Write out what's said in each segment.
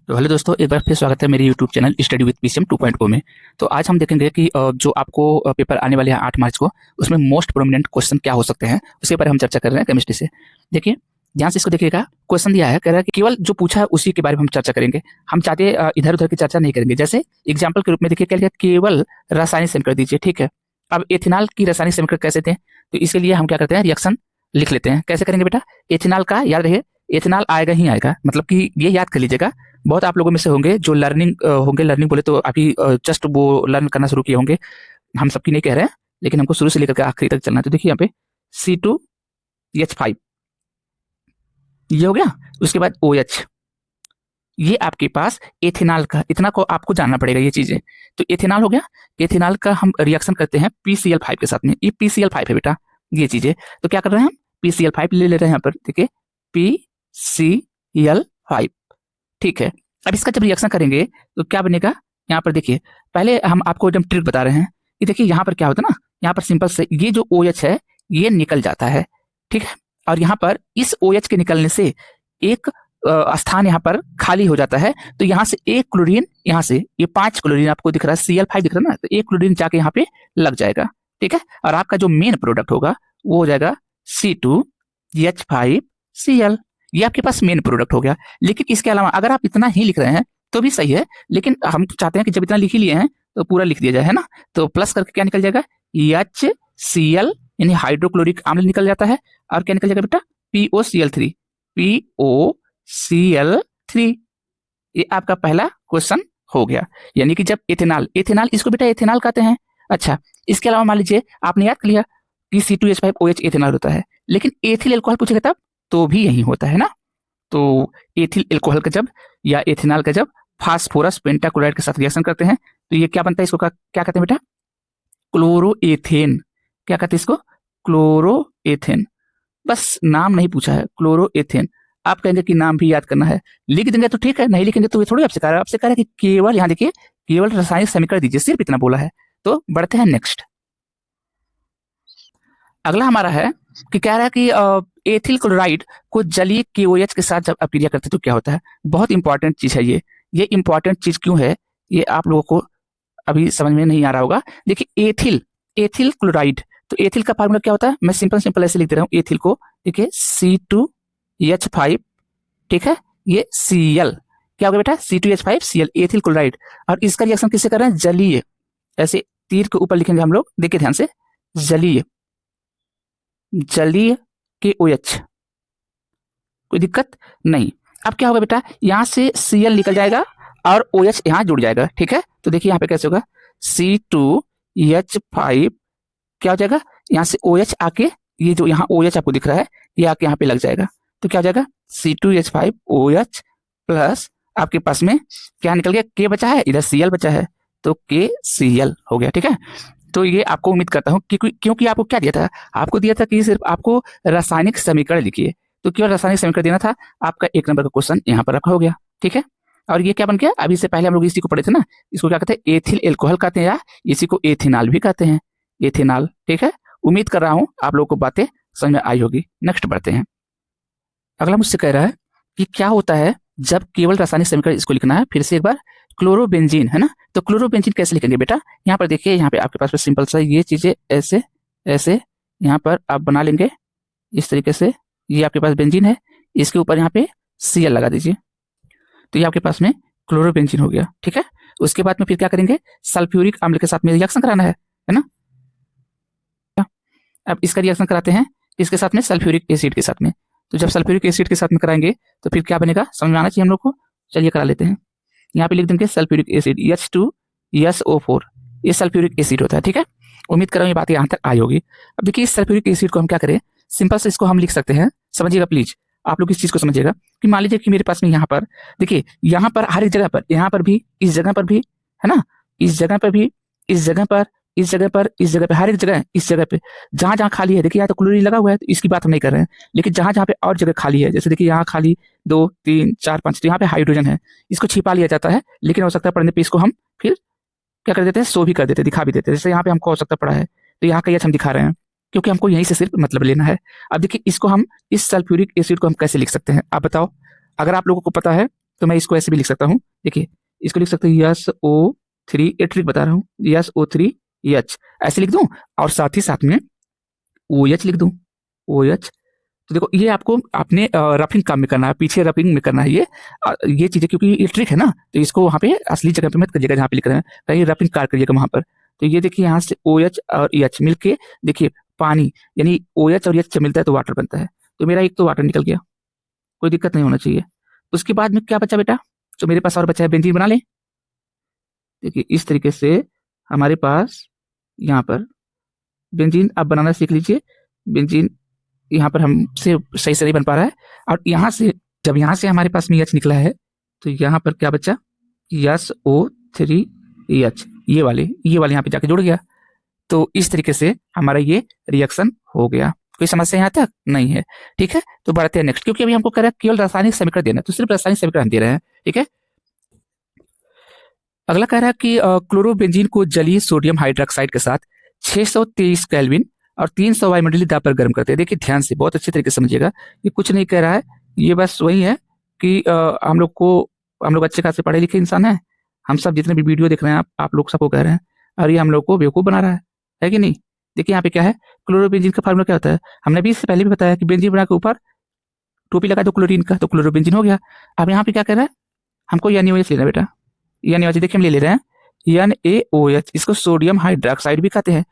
तो हेलो दोस्तों, एक बार फिर स्वागत है मेरे YouTube channel study with PCM 2.0 में। तो आज हम देखेंगे कि जो आपको पेपर आने वाले हैं 8 मार्च को, उसमें मोस्ट प्रोमिनेंट क्वेश्चन क्या हो सकते हैं, उसके बारे में हम चर्चा कर रहे हैं केमिस्ट्री से। देखिए ध्यान से इसको देखिएगा। क्वेश्चन दिया है, कह रहा है कि केवल जो पूछा है उसी के बारे में हम चर्चा करेंगे। हम चाहते इधर उधर की चर्चा नहीं करेंगे। जैसे एग्जाम्पल के रूप में देखिए, क्या लिखा है, केवल रासायनिक समीकरण दीजिए। ठीक है, अब एथिनॉल की रासायनिक समीकरण कैसे थे, तो इसके लिए हम क्या करते हैं, रिएक्शन लिख लेते हैं। कैसे करेंगे बेटा, एथिनॉल का याद रहे, एथिनॉल आएगा ही आएगा, मतलब कि ये याद कर लीजिएगा। बहुत आप लोगों में से होंगे जो लर्निंग बोले तो अभी जस्ट वो लर्न करना शुरू किए होंगे। हम सबकी नहीं कह रहे हैं, लेकिन हमको शुरू से लेकर के आखिरी तक चलना है। तो देखिए यहाँ पे C2H5 ये हो गया। उसके बाद OH, ये आपके पास एथेनॉल का, इतना को आपको जानना पड़ेगा ये चीजें। तो एथेनॉल हो गया, एथेनॉल का हम रिएक्शन करते हैं PCl5 के साथ में। ये PCl5 है बेटा, ये चीजें। तो क्या कर रहे हैं हम, PCl5 ले रहे हैं यहाँ पर। देखिए PCl5, ठीक है। अब इसका जब रिएक्शन करेंगे तो क्या बनेगा, यहाँ पर देखिए। पहले हम आपको एकदम ट्रिक बता रहे हैं कि देखिए यहाँ पर क्या होता है ना, यहाँ पर सिंपल से ये जो OH है ये निकल जाता है, ठीक है। और यहाँ पर इस OH के निकलने से एक स्थान यहाँ पर खाली हो जाता है। तो यहाँ से एक क्लोरीन, यहाँ से ये 5 क्लोरीन आपको दिख रहा है, Cl5 दिख रहा है ना, तो एक क्लोरीन जाके यहाँ पे लग जाएगा, ठीक है। और आपका जो मेन प्रोडक्ट होगा वो हो जाएगा C2H5Cl। ये आपके पास मेन प्रोडक्ट हो गया। लेकिन इसके अलावा अगर आप इतना ही लिख रहे हैं तो भी सही है, लेकिन हम चाहते हैं कि जब इतना लिख ही लिए हैं तो पूरा लिख दिया जाए, है ना। तो प्लस करके क्या निकल जाएगा, HCl यानी हाइड्रोक्लोरिक अम्ल निकल जाता है। और क्या निकल जाएगा बेटा, POCl3, POCl3। ये आपका पहला क्वेश्चन हो गया। यानी कि जब एथेनॉल, इसको बेटा एथेनॉल कहते हैं। अच्छा, इसके अलावा मान लीजिए आपने याद कर लिया कि C2H5OH एथेनॉल होता है, लेकिन एथिल एल्कोहल पूछेगा तब तो भी यही होता है ना। तो एथिल एल्कोहल का जब, या एथेनॉल का जब फास्फोरस पेंटाक्लोराइड के साथ रिएक्शन करते हैं तो ये क्या बनता है, इसको क्या कहते हैं बेटा, क्लोरोएथेन। क्या कहते हैं इसको, क्लोरोएथेन। बस नाम नहीं पूछा है, क्लोरोएथेन। आप कहेंगे कि नाम भी याद करना है, लिख देंगे तो ठीक है, नहीं लिखेंगे तो ये थोड़ी आपसे कह रहा है। आपसे कह रहा है कि केवल यहाँ देखिए, केवल रासायनिक समीकरण दीजिए, सिर्फ इतना बोला है। तो बढ़ते हैं नेक्स्ट। अगला हमारा है कि कह रहा है कि एथिल क्लोराइड को जलीय KOH के साथ जब अपक्रिया करते हैं तो क्या होता है। बहुत इंपॉर्टेंट चीज है ये इंपॉर्टेंट चीज क्यों है, ये आप लोगों को अभी समझ में नहीं आ रहा होगा। देखिए एथिल क्लोराइड, तो एथिल का फार्मूला क्या होता है, मैं सिंपल ऐसे लिख दे रहा हूँ। एथिल को देखिए C2H5, ठीक है, ये Cl क्या होगा बेटा, C2H5Cl, एथिल क्लोराइड। और इसका रिएक्शन किससे कर रहे हैं, जलीय। ऐसे तीर के ऊपर लिखेंगे हम लोग, देखिए ध्यान से, जलीय KOH, कोई दिक्कत नहीं। अब क्या होगा बेटा, यहां से Cl निकल जाएगा और OH यहां जुड़ जाएगा, ठीक है। तो देखिए यहाँ पे कैसे होगा, C2H5 क्या हो जाएगा, यहाँ से OH आके, ये जो यहाँ OH आपको दिख रहा है ये आके यहाँ पे लग जाएगा। तो क्या हो जाएगा, C2H5OH प्लस आपके पास में क्या निकल गया, K बचा है, इधर Cl बचा है, तो KCl हो गया, ठीक है। तो ये आपको उम्मीद करता हूँ कि क्योंकि आपको क्या दिया था, आपको दिया था कि सिर्फ आपको रासायनिक समीकरण लिखिए, तो केवल रासायनिक समीकरण देना था। आपका 1 नंबर का क्वेश्चन यहाँ पर आपका हो गया, ठीक है। और ये क्या बन गया, अभी से पहले हम लोग इसी को पढ़े थे ना, इसको क्या कहते हैं, एथिल एल्कोहल कहते हैं, या इसी को एथेनॉल भी कहते हैं, एथेनॉल, ठीक है। उम्मीद कर रहा हूँ आप लोगों को बातें समझ में आई होगी। नेक्स्ट बढ़ते हैं। अगला मुझसे कह रहा है कि क्या होता है जब केवल रासायनिक समीकरण, इसको लिखना है फिर से एक बार, क्लोरोबेंजीन, है ना। तो क्लोरोबेंजीन कैसे लिखेंगे बेटा, यहाँ पर देखिए, यहाँ पे आपके पास सिंपल सा ये चीजें ऐसे ऐसे यहाँ पर आप बना लेंगे इस तरीके से। ये आपके पास बेंजीन है, इसके ऊपर यहाँ पे Cl लगा दीजिए, तो ये आपके पास में क्लोरोबेंजीन हो गया, ठीक है। उसके बाद में फिर क्या करेंगे, सल्फ्यूरिक अम्ल के साथ में रिएक्शन कराना है ना। अब इसका रिएक्शन कराते हैं इसके साथ में, सल्फ्यूरिक एसिड के साथ में। तो जब सल्फ्यूरिक एसिड के साथ में कराएंगे तो फिर क्या बनेगा, समझ में आना चाहिए हम लोग को। चलिए करा लेते हैं। यहाँ पे लिख देंगे सल्फ्यूरिक एसिड H2SO4, ये सल्फ्यूरिक एसिड होता है, ठीक है। उम्मीद कर रहा हूँ ये बात यहाँ तक आई होगी। अब देखिए इस सल्फ्यूरिक एसिड को हम क्या करें, सिंपल से इसको हम लिख सकते हैं, समझिएगा प्लीज, आप लोग इस चीज को समझिएगा कि मान लीजिए कि मेरे पास में यहाँ पर देखिए, यहाँ पर हर एक जगह पर, यहाँ पर भी, इस जगह पर भी, है ना, इस जगह पर भी, इस जगह पर, इस जगह पर, इस जगह पे, हर एक जगह, इस जगह पे जहां जहां खाली है, देखिए यहाँ तो क्लोरीन लगा हुआ है तो इसकी बात हम नहीं कर रहे हैं, लेकिन जहां जहां पे और जगह खाली है, जैसे देखिए यहाँ खाली 2 3 4 5, तो यहाँ पे हाइड्रोजन है, इसको छिपा लिया जाता है। लेकिन हो सकता है पढ़ने पे इसको हम फिर क्या कर देते हैं, शो भी कर देते हैं, दिखा भी देते हैं। जैसे यहाँ पे हमको हो सकता पड़ा है तो यहाँ का ये हम दिखा रहे हैं, क्योंकि हमको यहीं से सिर्फ मतलब लेना है। अब देखिए इसको हम, इस सल्फ्यूरिक एसिड को हम कैसे लिख सकते हैं, आप बताओ। अगर आप लोगों को पता है तो मैं इसको ऐसे भी लिख सकता हूँ, देखिए इसको लिख सकते हैं SO3, ये ट्रिक बता रहा हूँ, SO3H ऐसे लिख दूं और साथ ही साथ में OH लिख दूं, OH। तो देखो ये आपको अपने रफिंग काम में करना है, पीछे रफिंग में करना है ये चीजें, क्योंकि ये ट्रिक है ना, तो इसको वहाँ पे असली जगह पे मत करिएगा जहाँ पे लिख रहे हैं, कहीं रफिंग कार करिएगा वहाँ पर। तो ये देखिए यहाँ से OH और EH मिलके देखिए पानी, यानी OH और EH मिलता है तो वाटर बनता है। तो मेरा एक तो वाटर निकल गया, कोई दिक्कत नहीं होना चाहिए। उसके बाद में क्या बचा बेटा, जो मेरे पास और बचा है, बेंजीन बना ले। देखिए इस तरीके से हमारे पास यहाँ पर बेंजीन आप बनाना सीख लीजिए। बेंजीन यहाँ पर हमसे सही से नहीं बन पा रहा है, और यहाँ से जब यहाँ से हमारे पास में एच निकला है तो यहाँ पर क्या बचा, SO3H, ये वाले यहाँ पे जाके जुड़ गया। तो इस तरीके से हमारा ये रिएक्शन हो गया। कोई समस्या यहाँ तक नहीं है, ठीक है। तो बढ़ते हैं नेक्स्ट, क्योंकि अभी हमको कह रहा है केवल रासायनिक समीकरण देना है, तो सिर्फ रासायनिक समीकरण हम दे रहे हैं, ठीक है। अगला कह रहा है कि क्लोरोबेंजीन को जलीय सोडियम हाइड्रोक्साइड के साथ 623 केल्विन और 300 वायुमंडलीय दाब पर गर्म करते हैं। देखिए ध्यान से बहुत अच्छे तरीके से समझिएगा, ये कुछ नहीं कह रहा है, ये बस वही है कि हम लोग अच्छे खासे पढ़े लिखे इंसान हैं, हम सब जितने भी वीडियो देख रहे हैं आप लोग सबको कह रहे हैं, और ये हम लोग को बेवकूफ बना रहा है कि नहीं। देखिए यहाँ पे क्या है, क्लोरोबेंजीन का फार्मूला क्या होता है, हमने भी इससे पहले भी बताया कि बेंजीन बना के ऊपर टोपी लगा दो क्लोरीन का, तो क्लोरोबेंजीन हो गया। अब यहाँ पे क्या कह रहा है, हमको NaOH लेना बेटा, NaOH देखिए हम ले रहे हैं NaOH, इसको सोडियम हाइड्रोक्साइड भी कहते हैं।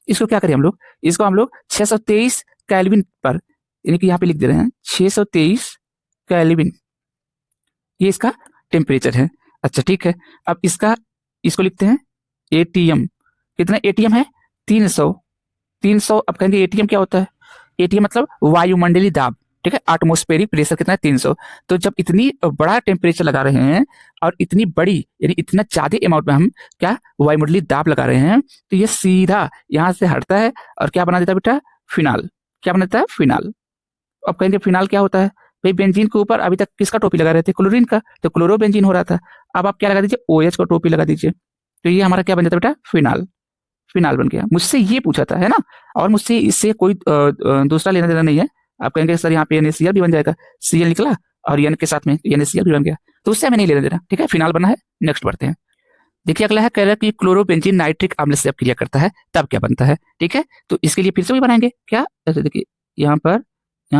इसको क्या करें हम लोग, इसको हम लोग 623 केल्विन पर, यानी कि यहाँ पे लिख दे रहे हैं 623 केल्विन, ये इसका टेम्परेचर है। अच्छा ठीक है, अब इसको लिखते हैं ATM। कितना ATM है, 300। अब कहेंगे ATM क्या होता है, ATM मतलब वायुमंडलीय दाब, ठीक है। एटमॉस्फेरिक प्रेशर कितना है, 300। तो जब इतनी बड़ा टेम्परेचर लगा रहे हैं और इतनी बड़ी, यानी इतना ज्यादा अमाउंट में हम क्या वायुमंडलीय दाब लगा रहे हैं, तो ये सीधा यहाँ से हटता है और क्या बना देता है बेटा, फिनाल। क्या बना देता है, फिनाल। अब कहेंगे फिनाल क्या होता है, भाई बेंजीन के ऊपर अभी तक किसका टोपी लगा रहे थे, क्लोरीन का, तो क्लोरोबेंजीन हो रहा था। अब आप क्या लगा दीजिए, OH को टोपी लगा दीजिए, तो ये हमारा क्या बन जाता है बेटा, फिनाल। फिनाल बन गया। मुझसे ये पूछा था, है ना, और मुझसे इससे कोई दूसरा लेना देना नहीं है। आप कहेंगे सर यहाँ पे NaCl भी बन जाएगा, Cl निकला और N के साथ में NaCl भी बन गया, तो उससे हमें नहीं लेना देना, ठीक है। फिनाल बना है, नेक्स्ट बढ़ते हैं। देखिए अगला है, कह रहा है कि क्लोरोबेंजीन नाइट्रिक अम्ल से जब क्रिया करता है तब क्या बनता है, ठीक है। तो इसके लिए फिर से भी बनाएंगे क्या, ऐसे देखिए यहाँ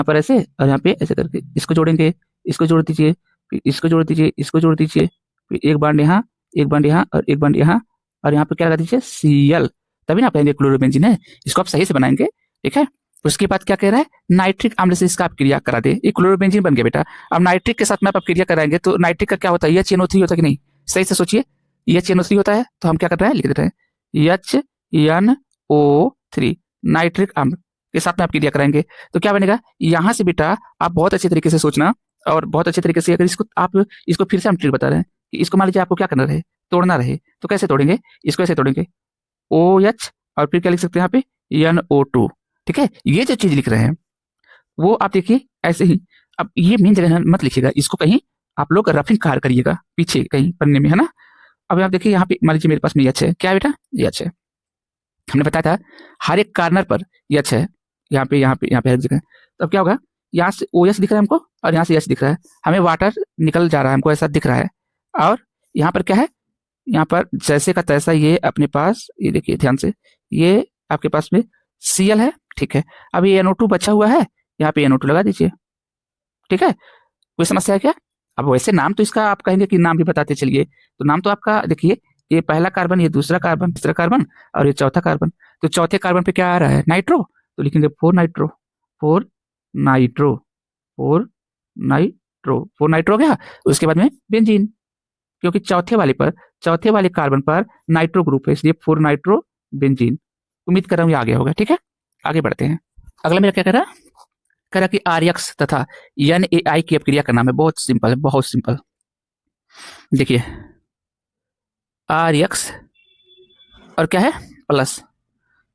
पर ऐसे और यहाँ पे ऐसे करके इसको जोड़ेंगे, इसको जोड़ दीजिए, फिर इसको जोड़ दीजिए, इसको जोड़ दीजिए, फिर एक बांड यहाँ, एक बांड यहाँ और एक बांड यहाँ, और यहाँ पे क्या लगा दीजिए, Cl, तभी ना आप कहेंगे क्लोरोबेंजीन है। इसको आप सही से बनाएंगे, ठीक है। उसके बाद क्या कह रहा है, नाइट्रिक अम्ल से इसका आप क्रिया करा दे, ये क्लोरोबेंजीन बन गया बेटा। अब नाइट्रिक के साथ में आप क्रिया कराएंगे तो नाइट्रिक का क्या होता है, HNO3 होता है कि नहीं, सही से सोचिए, HNO3 होता है। तो हम क्या कर रहे हैं, लिख देते हैं HNO3, नाइट्रिक अम्ल के साथ में आप क्रिया कराएंगे तो क्या बनेगा। यहाँ से बेटा आप बहुत अच्छे तरीके से सोचना, और बहुत अच्छे तरीके से अगर इसको फिर से हम ट्रिक बता रहे हैं कि इसको मान लीजिए आपको क्या करना रहे, तोड़ना रहे, तो कैसे तोड़ेंगे, इसको ऐसे तोड़ेंगे, OH और फिर क्या लिख सकते हैं यहाँ पे NO2, ठीक है। ये जो चीज लिख रहे हैं वो आप देखिए ऐसे ही, अब ये मेन जगह मत लिखिएगा, इसको कहीं आप लोग रफिंग कार करिएगा पीछे कहीं पन्ने में, है ना। अब आप देखिए यहाँ पे मान लीजिए मेरे पास में H है, क्या बेटा, H है, हमने बताया था हर एक कार्नर पर H है, यहाँ पे हर जगह। तो अब क्या होगा, यहाँ से OH दिख रहा है हमको और यहाँ से H दिख रहा है, हमें वाटर निकल जा रहा है, हमको ऐसा दिख रहा है। और यहाँ पर क्या है, यहाँ पर जैसे का तैसा ये अपने पास, ये देखिए ध्यान से, ये आपके पास में Cl है, ठीक है। अब ये NO2 बचा हुआ है, यहाँ पे NO2 लगा दीजिए, ठीक है। कोई समस्या है क्या। अब वैसे नाम तो इसका आप कहेंगे कि नाम भी बताते चलिए, तो नाम तो आपका देखिए, ये पहला कार्बन, ये दूसरा कार्बन, तीसरा कार्बन और ये चौथा कार्बन। तो चौथे कार्बन पे क्या आ रहा है, नाइट्रो, तो लिखेंगे 4 नाइट्रो, 4 नाइट्रो, 4 नाइट्रो, 4 नाइट्रो हो गया। उसके बाद में बेंजीन, क्योंकि चौथे वाले कार्बन पर नाइट्रो ग्रुप है, इसलिए 4 नाइट्रो बेंजीन। उम्मीद कर रहा हूँ ये आ गया होगा, ठीक है। आगे बढ़ते हैं। अगला मेरा क्या कह रहा कि RX तथा NaI की अपक्रिया का नाम है, बहुत सिंपल है, बहुत सिंपल। देखिए RX और क्या है प्लस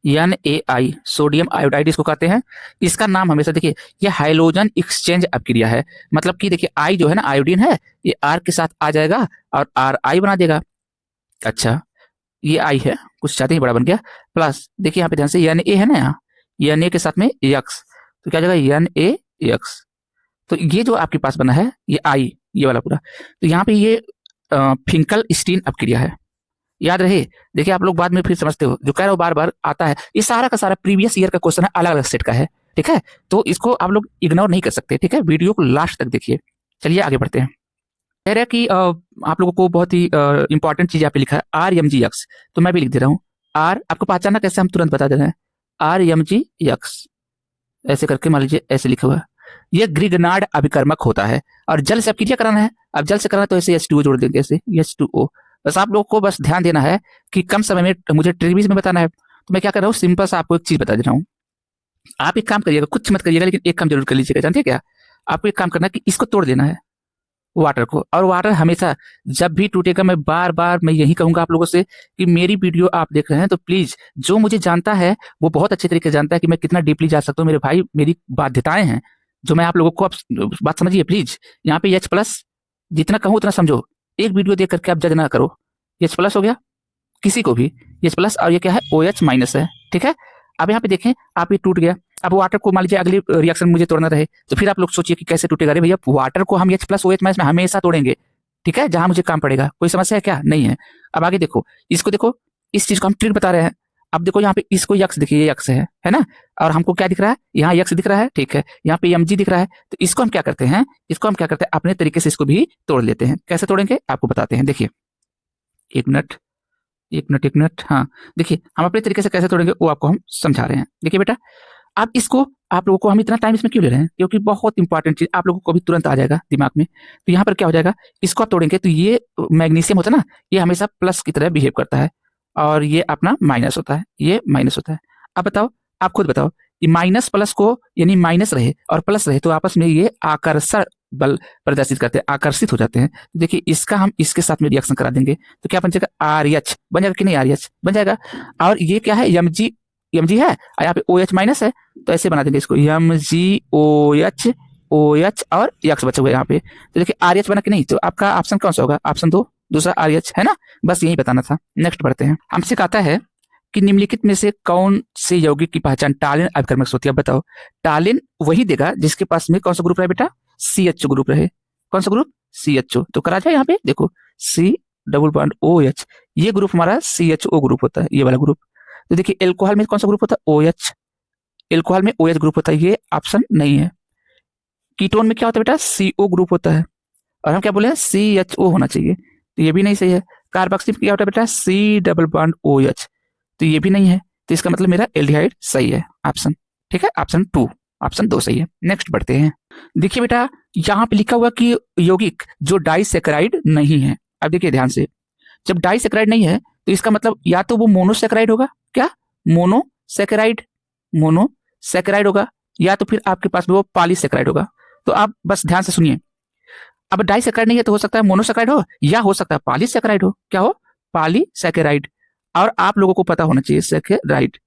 NaI, सोडियम आयोडाइड इसको कहते हैं। इसका नाम हमेशा देखिए, ये हाइड्रोजन एक्सचेंज अपक्रिया है, मतलब कि देखिए I जो है ना, आयोडीन है, ये R के साथ आ जाएगा और RI बना देगा। अच्छा ये I है, कुछ ज्यादा ही बड़ा बन गया, प्लस देखिए यहाँ पे ध्यान से Na है ना, यहाँ Na के साथ में X, तो क्या जाएगा NaX। तो ये जो आपके पास बना है ये I, ये वाला पूरा। तो यहाँ पे ये फिंकल-स्टीन अपक्रिया है, याद रहे। देखिए आप लोग बाद में फिर समझते हो, जो कह रहा हूँ बार बार आता है, ये सारा का सारा प्रीवियस ईयर का क्वेश्चन है, अलग अलग सेट का है, ठीक है। तो इसको आप लोग इग्नोर नहीं कर सकते, ठीक है। वीडियो को लास्ट तक देखिए। चलिए आगे बढ़ते हैं। कह रहा है कि आप लोगों को बहुत ही इंपॉर्टेंट चीज यहाँ पे लिखा है RMGX, तो मैं भी लिख दे रहा हूँ। आर आपको पहचाना कैसे, हम तुरंत बता दे रहे हैं। RMGX ऐसे करके मान लीजिए, ऐसे लिखा हुआ है। ये ग्रिगनार्ड अभिकर्मक होता है और जल से अपक्रिया कराना है। अब जल से कराना तो ऐसे H2O जोड़ देंगे, ऐसे H2O। बस आप लोगों को बस ध्यान देना है कि कम समय में मुझे ट्रिविज में बताना है। तो मैं क्या कर रहा हूँ, सिंपल सा आपको एक चीज बता दे रहा हूँ। आप एक काम करिएगा, कुछ मत करिएगा, लेकिन एक काम जरूर कर लीजिएगा। जानते हैं क्या, आपको एक काम करना है कि इसको तोड़ देना है, वाटर को। और वाटर हमेशा जब भी टूटेगा, मैं बार बार मैं यही कहूंगा आप लोगों से कि मेरी वीडियो आप देख रहे हैं तो प्लीज, जो मुझे जानता है वो बहुत अच्छे तरीके से जानता है कि मैं कितना डीपली जा सकता हूँ। मेरे भाई, मेरी बाध्यताएं हैं जो मैं आप लोगों को, आप बात समझिए प्लीज। यहाँ पे H+ जितना कहूँ उतना समझो, एक वीडियो देख करके आप जज ना करो। H+ हो गया किसी को भी H+, और ये क्या है, OH- है, ठीक है। अब यहाँ पे देखें, आप ये टूट गया। अब वाटर को मान लीजिए अगली रिएक्शन मुझे तोड़ना रहे, तो फिर आप लोग सोचिए कि कैसे टूटेगा। अरे भैया, वाटर को हम H+ OH- में हमेशा तोड़ेंगे, ठीक है, जहां मुझे काम पड़ेगा। कोई समस्या है क्या? नहीं है। अब आगे देखो, इसको देखो, इस चीज को हम ट्रिक बता रहे हैं। अब देखो यहाँ पे इसको यक्स देखिए, ये यक्स है ना। और हमको क्या दिख रहा है, यहाँ यक्स दिख रहा है, ठीक है। यहाँ पे Mg दिख रहा है। तो इसको हम क्या करते हैं, अपने तरीके से इसको भी तोड़ लेते हैं। कैसे तोड़ेंगे आपको बताते हैं, देखिए। एक मिनट, हाँ। देखिए हम अपने तरीके से कैसे तोड़ेंगे वो आपको हम समझा रहे हैं। देखिए बेटा, अब इसको आप लोगों को हम इतना टाइम इसमें क्यों ले रहे हैं, क्योंकि बहुत इंपॉर्टेंट चीज आप लोगों को भी तुरंत आ जाएगा दिमाग में। तो यहाँ पर क्या हो जाएगा, इसको आप तोड़ेंगे तो ये मैग्नीशियम होता है ना, ये हमेशा प्लस की तरह बिहेव करता है, और ये अपना माइनस होता है, ये माइनस होता है। अब बताओ, आप खुद बताओ, ये माइनस प्लस को, यानी माइनस रहे और प्लस रहे तो आपस में ये आकर्षण बल प्रदर्शित करते हैं, आकर्षित हो जाते हैं। तो देखिए इसका हम इसके साथ में रिएक्शन करा देंगे तो क्या बन जाएगा, RH बन जाएगा कि नहीं, RH बन जाएगा। और ये क्या है, Mg है, और यहाँ पे OH- है, तो ऐसे बना देंगे इसको, MgOH, OH और यक्स बचे हुए यहाँ पे। तो देखिए RH बना कि नहीं, तो आपका ऑप्शन कौन सा होगा, ऑप्शन 2, दूसरा RH है ना। बस यही बताना था। नेक्स्ट बढ़ते हैं। हमसे कहता है कि निम्नलिखित में से कौन से यौगिक की पहचान टालिन अभिकर्मक से होती है। अब बताओ, टालिन वही देगा जिसके पास में कौन सा ग्रुप रहे बेटा, CHO ग्रुप रहे। कौन सा ग्रुप, CHO। तो करा जाए यहाँ पे देखो, C+OH, ये ग्रुप हमारा CHO ग्रुप होता है, ये वाला ग्रुप। तो देखिए एल्कोहल में कौन सा ग्रुप होता है, OH, एल्कोहल में OH ग्रुप होता है, ये ऑप्शन नहीं है। कीटोन में क्या होता है बेटा, CO ग्रुप होता है, और हम क्या बोले हैं, CHO होना चाहिए, तो ये भी नहीं सही है। कार्बोक्सिल में क्या होता है बेटा, C+OH, तो ये भी नहीं है। तो इसका मतलब मेरा एल्डिहाइड सही है, ऑप्शन, ठीक है, ऑप्शन 2 सही है। नेक्स्ट बढ़ते हैं। देखिए बेटा, यहाँ पे लिखा हुआ कि यौगिक जो डाइसैकेराइड नहीं है। अब देखिए ध्यान से, जब डाइसैकेराइड नहीं है तो इसका मतलब या तो वो मोनोसैकेराइड होगा, क्या, मोनोसैकेराइड होगा, या तो फिर आपके पास में वो पॉलीसैकेराइड होगा। तो आप बस ध्यान से सुनिए, अब डाइसैकेराइड नहीं है तो हो सकता है मोनोसैकेराइड हो, या हो सकता है पॉलीसैकेराइड हो। क्या हो, पॉलीसैकेराइड। और आप लोगों को पता होना चाहिए सैकेराइड,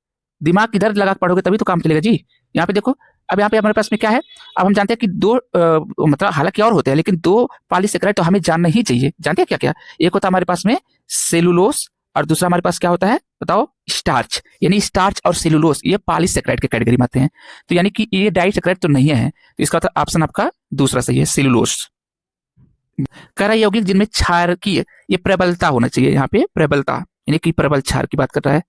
दिमाग इधर लगा पढ़ोगे तभी तो काम चलेगा जी। यहाँ पे देखो, अब यहाँ पे हमारे पास में क्या है, अब हम जानते हैं कि दो मतलब हालांकि और होते हैं, लेकिन 2 पॉलीसैकेराइड तो हमें जानना ही चाहिए। जानते हैं क्या क्या, एक होता है हमारे पास में सेलुलोस, और दूसरा हमारे पास क्या होता है बताओ, स्टार्च। यानी स्टार्च और सेलुलोस ये पॉलीसैकेराइड के कैटेगरी में आते हैं। तो यानी कि ये डाइसैकेराइड तो नहीं है, तो इसका ऑप्शन आपका दूसरा सही है, सेलुलोस। करा यौगिक जिनमें क्षारकीय ये प्रबलता होना चाहिए, यहाँ पे प्रबलता, यानी कि प्रबल क्षार की बात कर रहा है,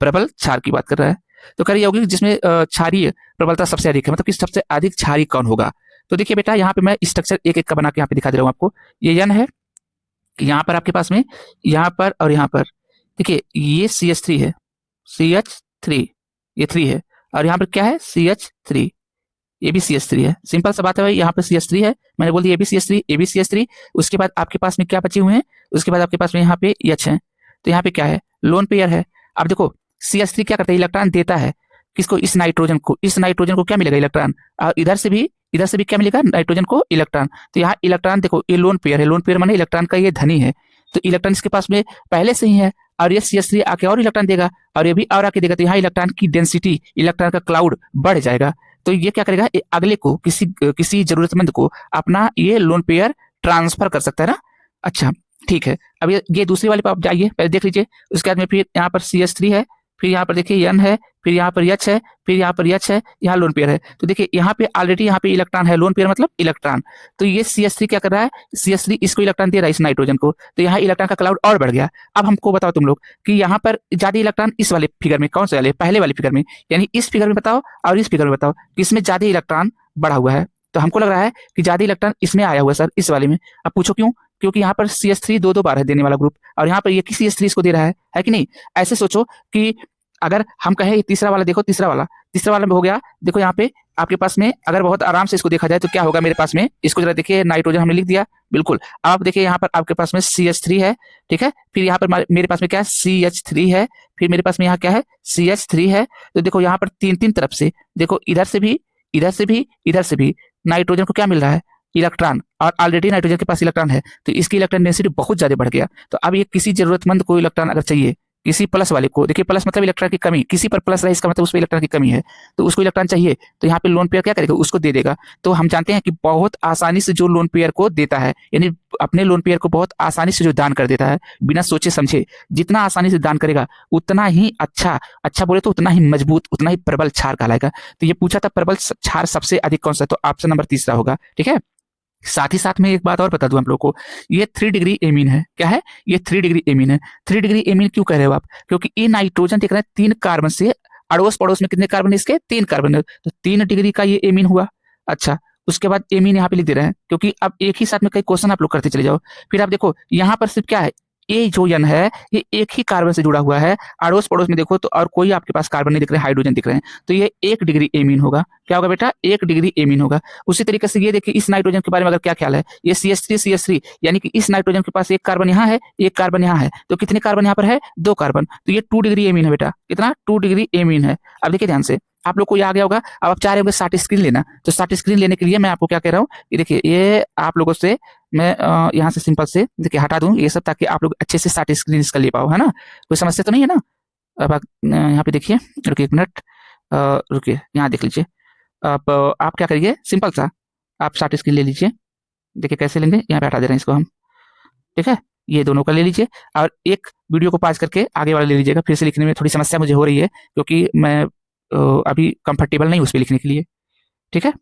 प्रबल क्षार की बात कर रहा है। तो कह रही यौगिक जिसमें क्षारीय प्रबलता सबसे अधिक है, मतलब कि सबसे अधिक क्षारीय कौन होगा। तो देखिए बेटा, यहाँ पे मैं स्ट्रक्चर एक एक का बना के यहाँ पे दिखा दे रहा हूँ आपको। ये N है, यहाँ पर आपके पास में, यहाँ पर और यहाँ पर देखिए ये CH3 है, CH3, ये 3 है, और यहाँ पर क्या है, CH3, ये भी CH3 है। सिंपल सा बात है भाई, यहाँ पे CH3 है, मैंने बोल दिया ये भी CH3, ये भी CH3। उसके बाद आपके पास में क्या बचे हुए हैं, उसके बाद आपके पास में यहाँ पे H है, तो यहाँ पे क्या है, लोन पेयर है। अब देखो CH3 क्या करता है, इलेक्ट्रॉन देता है किसको, इस नाइट्रोजन को क्या मिलेगा, इलेक्ट्रॉन, और इधर से भी क्या मिलेगा, नाइट्रोजन को इलेक्ट्रॉन। तो यहाँ इलेक्ट्रॉन देखो, ये लोन पेयर है, लोन पेयर माने इलेक्ट्रॉन का ये धनी है, तो इलेक्ट्रॉन इसके पास में पहले से ही है, और ये CH3 आके और इलेक्ट्रॉन देगा, और ये भी और आके देगा, तो यहाँ इलेक्ट्रॉन की डेंसिटी, इलेक्ट्रॉन का क्लाउड बढ़ जाएगा। तो ये क्या करेगा, अगले को किसी जरूरतमंद को अपना ये लोन पेयर ट्रांसफर कर सकता है ना। अच्छा ठीक है, अब ये दूसरी वाले पर आप जाइए, पहले देख लीजिए। उसके बाद में फिर यहाँ पर CH3 है, फिर यहाँ पर देखिए N है, फिर यहाँ पर H है, फिर यहाँ पर H है, यहाँ लोन पेयर है। तो देखिए यहाँ पे ऑलरेडी यहाँ पे इलेक्ट्रॉन है, लोन पेयर मतलब इलेक्ट्रॉन। तो ये CH3 क्या कर रहा है, CH3 इसको इलेक्ट्रॉन दे रहा है इस नाइट्रोजन को, तो यहाँ इलेक्ट्रॉन का क्लाउड और बढ़ गया। अब हमको बताओ तुम लोग कि यहाँ पर ज्यादा इलेक्ट्रॉन इस वाले फिगर में, कौन से वाले, पहले वाले फिगर में, यानी इस फिगर में बताओ और इस फिगर में बताओ किसमें ज्यादा इलेक्ट्रॉन बढ़ा हुआ है। तो हमको लग रहा है कि ज्यादा इलेक्ट्रॉन इसमें आया हुआ है सर, इस वाले में। अब पूछो क्यों, क्योंकि यहाँ पर CH3 दो बार है देने वाला ग्रुप, और यहाँ पर ये CH3 इसको दे रहा है कि नहीं। ऐसे सोचो कि अगर हम कहें ये तीसरा वाला, देखो तीसरा वाला में हो गया। देखो यहाँ पे आपके पास में अगर बहुत आराम से इसको देखा जाए तो क्या होगा मेरे पास में, इसको जरा देखिए, नाइट्रोजन हमने लिख दिया बिल्कुल। अब आप देखिए यहाँ पर आपके पास में CH3 है, ठीक है, फिर यहाँ पर मेरे पास में क्या है, CH3 है, फिर मेरे पास में यहाँ क्या है, CH3 है। तो देखो यहाँ पर तीन तरफ से, देखो इधर से भी, इधर से भी, इधर से भी नाइट्रोजन को क्या मिल रहा है, इलेक्ट्रॉन, और ऑलरेडी नाइट्रोजन के पास इलेक्ट्रॉन है, तो इसकी इलेक्ट्रॉन डेंसिटी बहुत ज्यादा बढ़ गया। तो अब ये किसी जरूरतमंद को इलेक्ट्रॉन अगर चाहिए, किसी प्लस वाले को, देखिए प्लस मतलब इलेक्ट्रॉन की कमी, किसी पर प्लस रहा इसका मतलब उसमें इलेक्ट्रॉन की कमी है, तो उसको इलेक्ट्रॉन चाहिए, तो यहाँ पे लोन पेयर क्या करेगा, उसको दे देगा। तो हम जानते हैं कि बहुत आसानी से जो लोन पेयर को देता है, यानी अपने लोन पेयर को बहुत आसानी से जो दान कर देता है बिना सोचे समझे, जितना आसानी से दान करेगा उतना ही अच्छा बोले तो उतना ही मजबूत, उतना ही प्रबल क्षार कहलाएगा। तो ये पूछा था प्रबल क्षार सबसे अधिक कौन सा, तो ऑप्शन नंबर तीसरा होगा, ठीक है। साथ ही साथ में एक बात और बता दूं आप लोग को, ये 3 डिग्री एमीन है। क्या है, ये 3 डिग्री एमीन है। 3 डिग्री एमीन क्यों कह रहे हो आप, क्योंकि ये नाइट्रोजन देख रहे हैं 3 कार्बन से, अड़ोस पड़ोस में कितने कार्बन है इसके, 3 कार्बन है, तो 3 डिग्री का ये एमीन हुआ। अच्छा, उसके बाद एमीन यहाँ पे लिख दे रहे हैं, क्योंकि अब एक ही साथ में कई क्वेश्चन आप लोग करते चले जाओ। फिर आप देखो यहाँ पर सिर्फ क्या है, ये जो N है ये एक ही कार्बन से जुड़ा हुआ है, अड़ोस पड़ोस में देखो तो और कोई आपके पास कार्बन नहीं दिख रहे, हाइड्रोजन दिख रहे हैं, तो ये 1 डिग्री एमीन होगा। क्या होगा बेटा, 1 डिग्री एमीन होगा। उसी तरीके से ये देखिए इस नाइट्रोजन के बारे में अगर क्या ख्याल है, ये CH3 यानी कि इस नाइट्रोजन के पास 1 कार्बन यहाँ है, 1 कार्बन यहाँ है, तो कितने कार्बन यहाँ पर है, 2 कार्बन, तो ये 2 डिग्री एमीन है बेटा। कितना, 2 डिग्री एमीन है। अब देखिए ध्यान से, आप लोग को ये आ गया होगा। अब आप चाह रहे होंगे साट स्क्रीन लेना, तो साट स्क्रीन लेने के लिए मैं आपको क्या कह रहा हूँ, ये देखिए ये आप लोगों से मैं यहाँ से सिंपल से देखिए हटा दूं ये सब, ताकि आप लोग अच्छे से साट स्क्रीन इसका ले पाओ, है ना, कोई समस्या तो नहीं है ना। अब आप यहाँ पे देखिए, रुकिए 1 मिनट, रुकिए यहाँ देख लीजिए। अब आप क्या करिए, सिंपल सा आप साट स्क्रीन ले लीजिए। देखिए कैसे लेंगे, यहाँ पे हटा दे रहे हैं इसको हम, ठीक है, ये दोनों का ले लीजिए, और एक वीडियो को पॉज करके आगे वाला ले लीजिएगा। फिर से लिखने में थोड़ी समस्या मुझे हो रही है, क्योंकि मैं अभी कंफर्टेबल नहीं उस पर लिखने के लिए, ठीक है।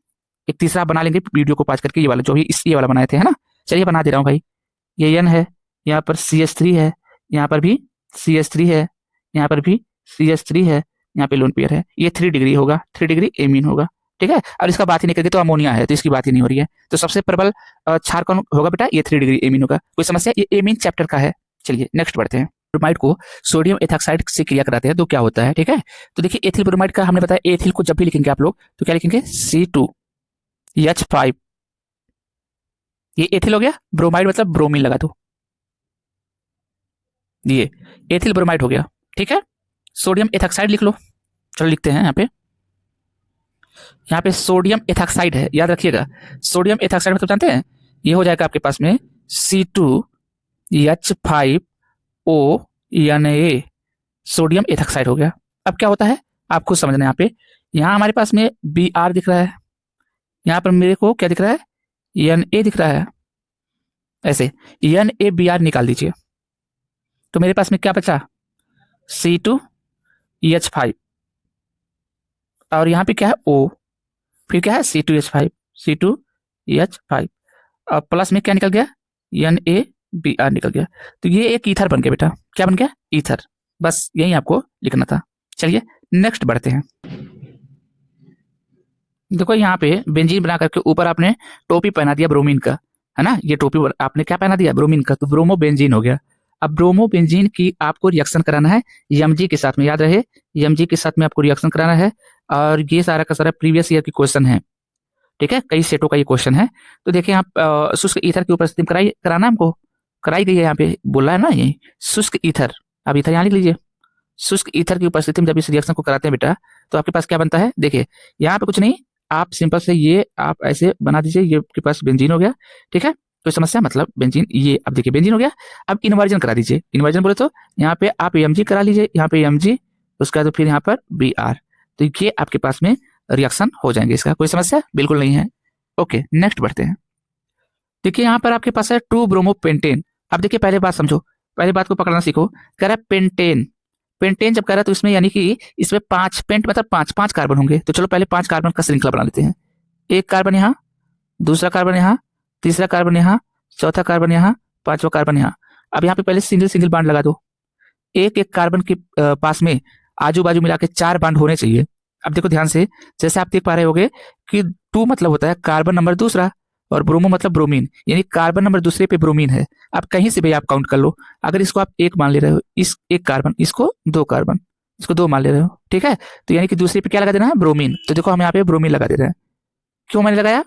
एक तीसरा बना लेंगे वीडियो को पॉज करके, ये वाला जो भी ये वाला बनाए थे, है ना। चलिए बना दे रहा हूँ भाई। ये N है, यहाँ पर CH3 है, यहाँ पर भी CH3 है, यहाँ पर भी CH3 है, यहाँ पे लोन पेयर है। ये 3 डिग्री होगा, 3 डिग्री एमीन होगा, ठीक है। और इसका बात ही नहीं करके तो अमोनिया है, तो इसकी बात ही नहीं हो रही है। तो सबसे प्रबल क्षार कौन होगा बेटा, ये 3 डिग्री एमीन होगा। कोई समस्या, ये एमीन चैप्टर का है। चलिए नेक्स्ट बढ़ते हैं। ब्रोमाइड को सोडियम एथॉक्साइड से क्रिया कराते हैं तो क्या होता है, ठीक है। तो देखिए एथिल ब्रोमाइड का हमने बताया, एथिल को जब भी लिखेंगे आप लोग तो क्या लिखेंगे, C2H5। ये एथिल हो गया, ब्रोमाइड मतलब ब्रोमीन लगा दो, ये एथिल ब्रोमाइड हो गया, ठीक है। सोडियम एथॉक्साइड लिख लो, चलो लिखते हैं यहाँ पे सोडियम एथॉक्साइड है, याद रखिएगा। सोडियम एथॉक्साइड मतलब जानते हैं, ये हो जाएगा आपके पास में C2H5ONA, सोडियम एथॉक्साइड हो गया। अब क्या होता है आप खुद समझना, यहाँ हमारे पास में Br दिख रहा है, यहाँ पर मेरे को क्या दिख रहा है, Na दिख रहा है। ऐसे NaBr निकाल दीजिए, तो मेरे पास में क्या बचा, C2H5, और यहाँ पे क्या है O, फिर क्या है C2H5 और प्लस में क्या निकल गया, NaBr निकल गया। तो ये एक ईथर बन गया बेटा, क्या बन गया, ईथर। बस यही आपको लिखना था। चलिए नेक्स्ट बढ़ते हैं। देखो यहाँ पे बेंजीन बना करके ऊपर आपने टोपी पहना दिया ब्रोमीन का, है ना, ये टोपी आपने क्या पहना दिया, ब्रोमीन का, तो ब्रोमो बेंजीन हो गया। अब ब्रोमो बेंजीन की आपको रिएक्शन कराना है Mg के साथ में, याद रहे Mg के साथ में आपको रिएक्शन कराना है, और ये सारा का सारा प्रीवियस ईयर की क्वेश्चन है, ठीक है, कई सेटों का ये क्वेश्चन है। तो देखिए आप शुष्क ईथर की उपस्थिति में कराना हमको, कराई गई है, यहाँ पे बोला है ना ये शुष्क ईथर। अब ईथर यहाँ लिख लीजिए, शुष्क ईथर की उपस्थिति में जब इस रिएक्शन को कराते हैं बेटा, तो आपके पास क्या बनता है, देखिए यहाँ पे कुछ नहीं, आप सिंपल से ये आप ऐसे बना दीजिए, ये आपके पास बेंजीन हो गया, ठीक है। कोई समस्या, मतलब बेंजीन, ये अब देखिए बेंजीन हो गया। अब इन्वर्जन करा दीजिए, इन्वर्जन बोले तो यहाँ पे आप Mg करा लीजिए, यहाँ पे Mg, उसका तो फिर यहाँ पर Br, तो ये आपके पास में रिएक्शन हो जाएंगे। इसका कोई समस्या बिल्कुल नहीं है। ओके नेक्स्ट बढ़ते हैं। देखिए यहाँ पर आपके पास है 2 ब्रोमोपेंटेन। अब देखिए पहले बात समझो, पहले बात को पकड़ना सीखो। कह रहा है पेंटेन, पेंटेन जब कह रहा है तो इसमें यानी कि इसमें 5 पेंट मतलब 5 कार्बन होंगे। तो चलो पहले 5 कार्बन का श्रृंखला बना लेते हैं। एक कार्बन यहाँ, दूसरा कार्बन यहाँ, तीसरा कार्बन यहाँ, चौथा कार्बन यहाँ, पांचवा कार्बन यहाँ। अब यहाँ पे पहले सिंगल सिंगल बांड लगा दो। एक एक कार्बन के पास में आजू बाजू मिला के 4 बांड होने चाहिए। अब देखो ध्यान से, जैसे आप देख पा रहे होगे कि 2 मतलब होता है कार्बन नंबर दूसरा, और ब्रोमो मतलब ब्रोमीन, यानी कार्बन नंबर दूसरे पे ब्रोमीन है। आप कहीं से भी आप काउंट कर लो। अगर इसको आप 1 मान ले रहे हो, इस एक कार्बन, इसको 2 कार्बन, इसको 2 मान ले रहे हो, ठीक है। तो यानी कि दूसरे पे क्या लगा देना है, ब्रोमीन। तो देखो हम यहाँ पे ब्रोमीन लगा दे रहे हैं। क्यों मैंने लगाया,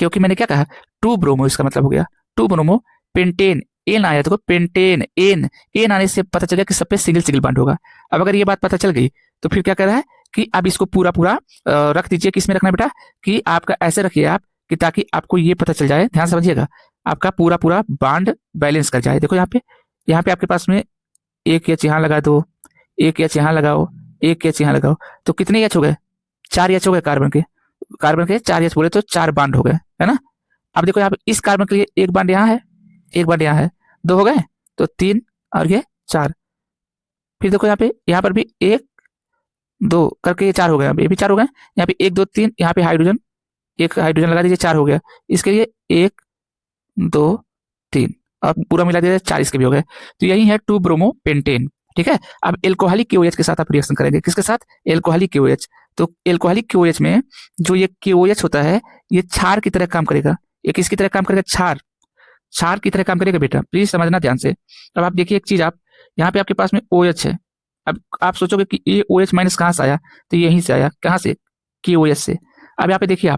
क्योंकि मैंने क्या कहा, 2 ब्रोमो, इसका मतलब हो गया 2 ब्रोमो पेंटेन। एन आया, देखो पेंटेन, एन आने से पता चल गया कि सब पे सिंगल सिंगल बॉन्ड होगा। अब अगर ये बात पता चल गई तो फिर क्या कर रहा है कि अब इसको पूरा पूरा रख दीजिए। किसमें रखना है बेटा, कि आपका ऐसे रखिए आप, कि ताकि आपको ये पता चल जाए, ध्यान समझिएगा, आपका पूरा पूरा बॉन्ड बैलेंस कर जाए। देखो यहाँ पे आपके पास में एक एच यहाँ लगा दो, एक एच यहाँ लगाओ, एक एच यहाँ लगाओ, तो कितने एच हो गए, 4 एच हो गए। कार्बन के 4 एच बोले तो 4 बॉन्ड हो गए, है ना। अब देखो यहाँ पे इस कार्बन के लिए एक बॉन्ड यहाँ है, एक बॉन्ड यहाँ है, 2 हो गए, तो 3 और ये 4। फिर देखो यहाँ पर भी 1 2 करके ये 4 हो गए, ये भी 4 हो गए। यहाँ पे 1 2 3, यहाँ पे हाइड्रोजन, एक हाइड्रोजन लगा दीजिए, 4 हो गया। इसके लिए 1 2 3, अब पूरा मिला दीजिए, 4 इसके भी हो गए। तो यही है 2 ब्रोमो पेंटेन, ठीक है। अब एल्कोहलिक KOH के साथ आप रिएक्शन करेंगे, किसके साथ, एल्कोहलिक KOH। तो एल्कोहलिक KOH में जो ये KOH होता है, ये क्षार की तरह काम करेगा। ये किसकी तरह काम करेगा, क्षार की तरह काम करेगा बेटा, प्लीज समझना ध्यान से। अब आप देखिए एक चीज, आप यहाँ पे आपके पास में OH है। अब आप सोचोगे कि ये OH माइनस कहाँ से आया, तो यहीं से आया, कहाँ से, KOH से। अब यहाँ पे देखिए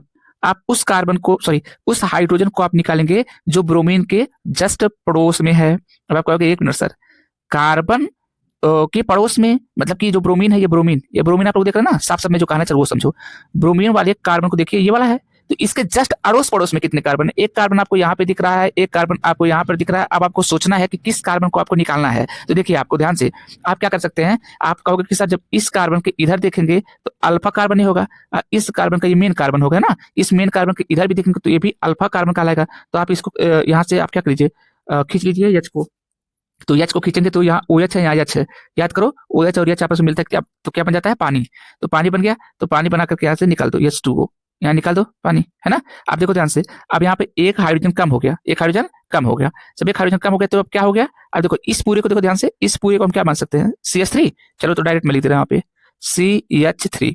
आप उस कार्बन को, सॉरी उस हाइड्रोजन को आप निकालेंगे जो ब्रोमीन के जस्ट पड़ोस में है। अब आप कहोगे एक मिनट सर, कार्बन के पड़ोस में मतलब कि जो ब्रोमीन है, ये ब्रोमीन आप लोग देख रहे हैं ना, साफ साफ में जो कहना चाहिए वो समझो। ब्रोमीन वाले कार्बन को देखिए, ये वाला है, तो इसके जस्ट अड़ोस पड़ोस में कितने कार्बन है, एक कार्बन आपको यहाँ पे दिख रहा है, एक कार्बन आपको यहाँ पर दिख रहा है। अब आपको सोचना है कि किस कार्बन को आपको निकालना है। तो देखिए आपको ध्यान से, आप क्या कर सकते हैं, आप कहोगे कि सर जब इस कार्बन के इधर देखेंगे तो अल्फा कार्बन ही होगा, इस कार्बन का ये मेन कार्बन होगा ना, इस मेन कार्बन के इधर भी देखेंगे तो ये भी अल्फा कार्बन कहलाएगा। तो आप इसको यहाँ से आप क्या कीजिए, खींच लीजिए एच को। तो एच को खींचेंगे तो यहाँ OH है, यहाँ एच है, याद करो OH और एच आपस में मिलता है, तो क्या बन जाता है, पानी। तो पानी बन गया, तो पानी बना करके यहाँ से निकाल दो, H2O यहाँ निकाल दो, पानी, है ना। अब देखो ध्यान से, अब यहाँ पे एक हाइड्रोजन कम हो गया, एक हाइड्रोजन कम हो गया। जब एक हाइड्रोजन कम हो गया तो अब क्या हो गया, अब देखो इस पूरे को देखो ध्यान से, इस पूरे को हम क्या मान सकते हैं, CH3। चलो तो डायरेक्ट में लिख दे रहे हैं यहाँ पे CH3,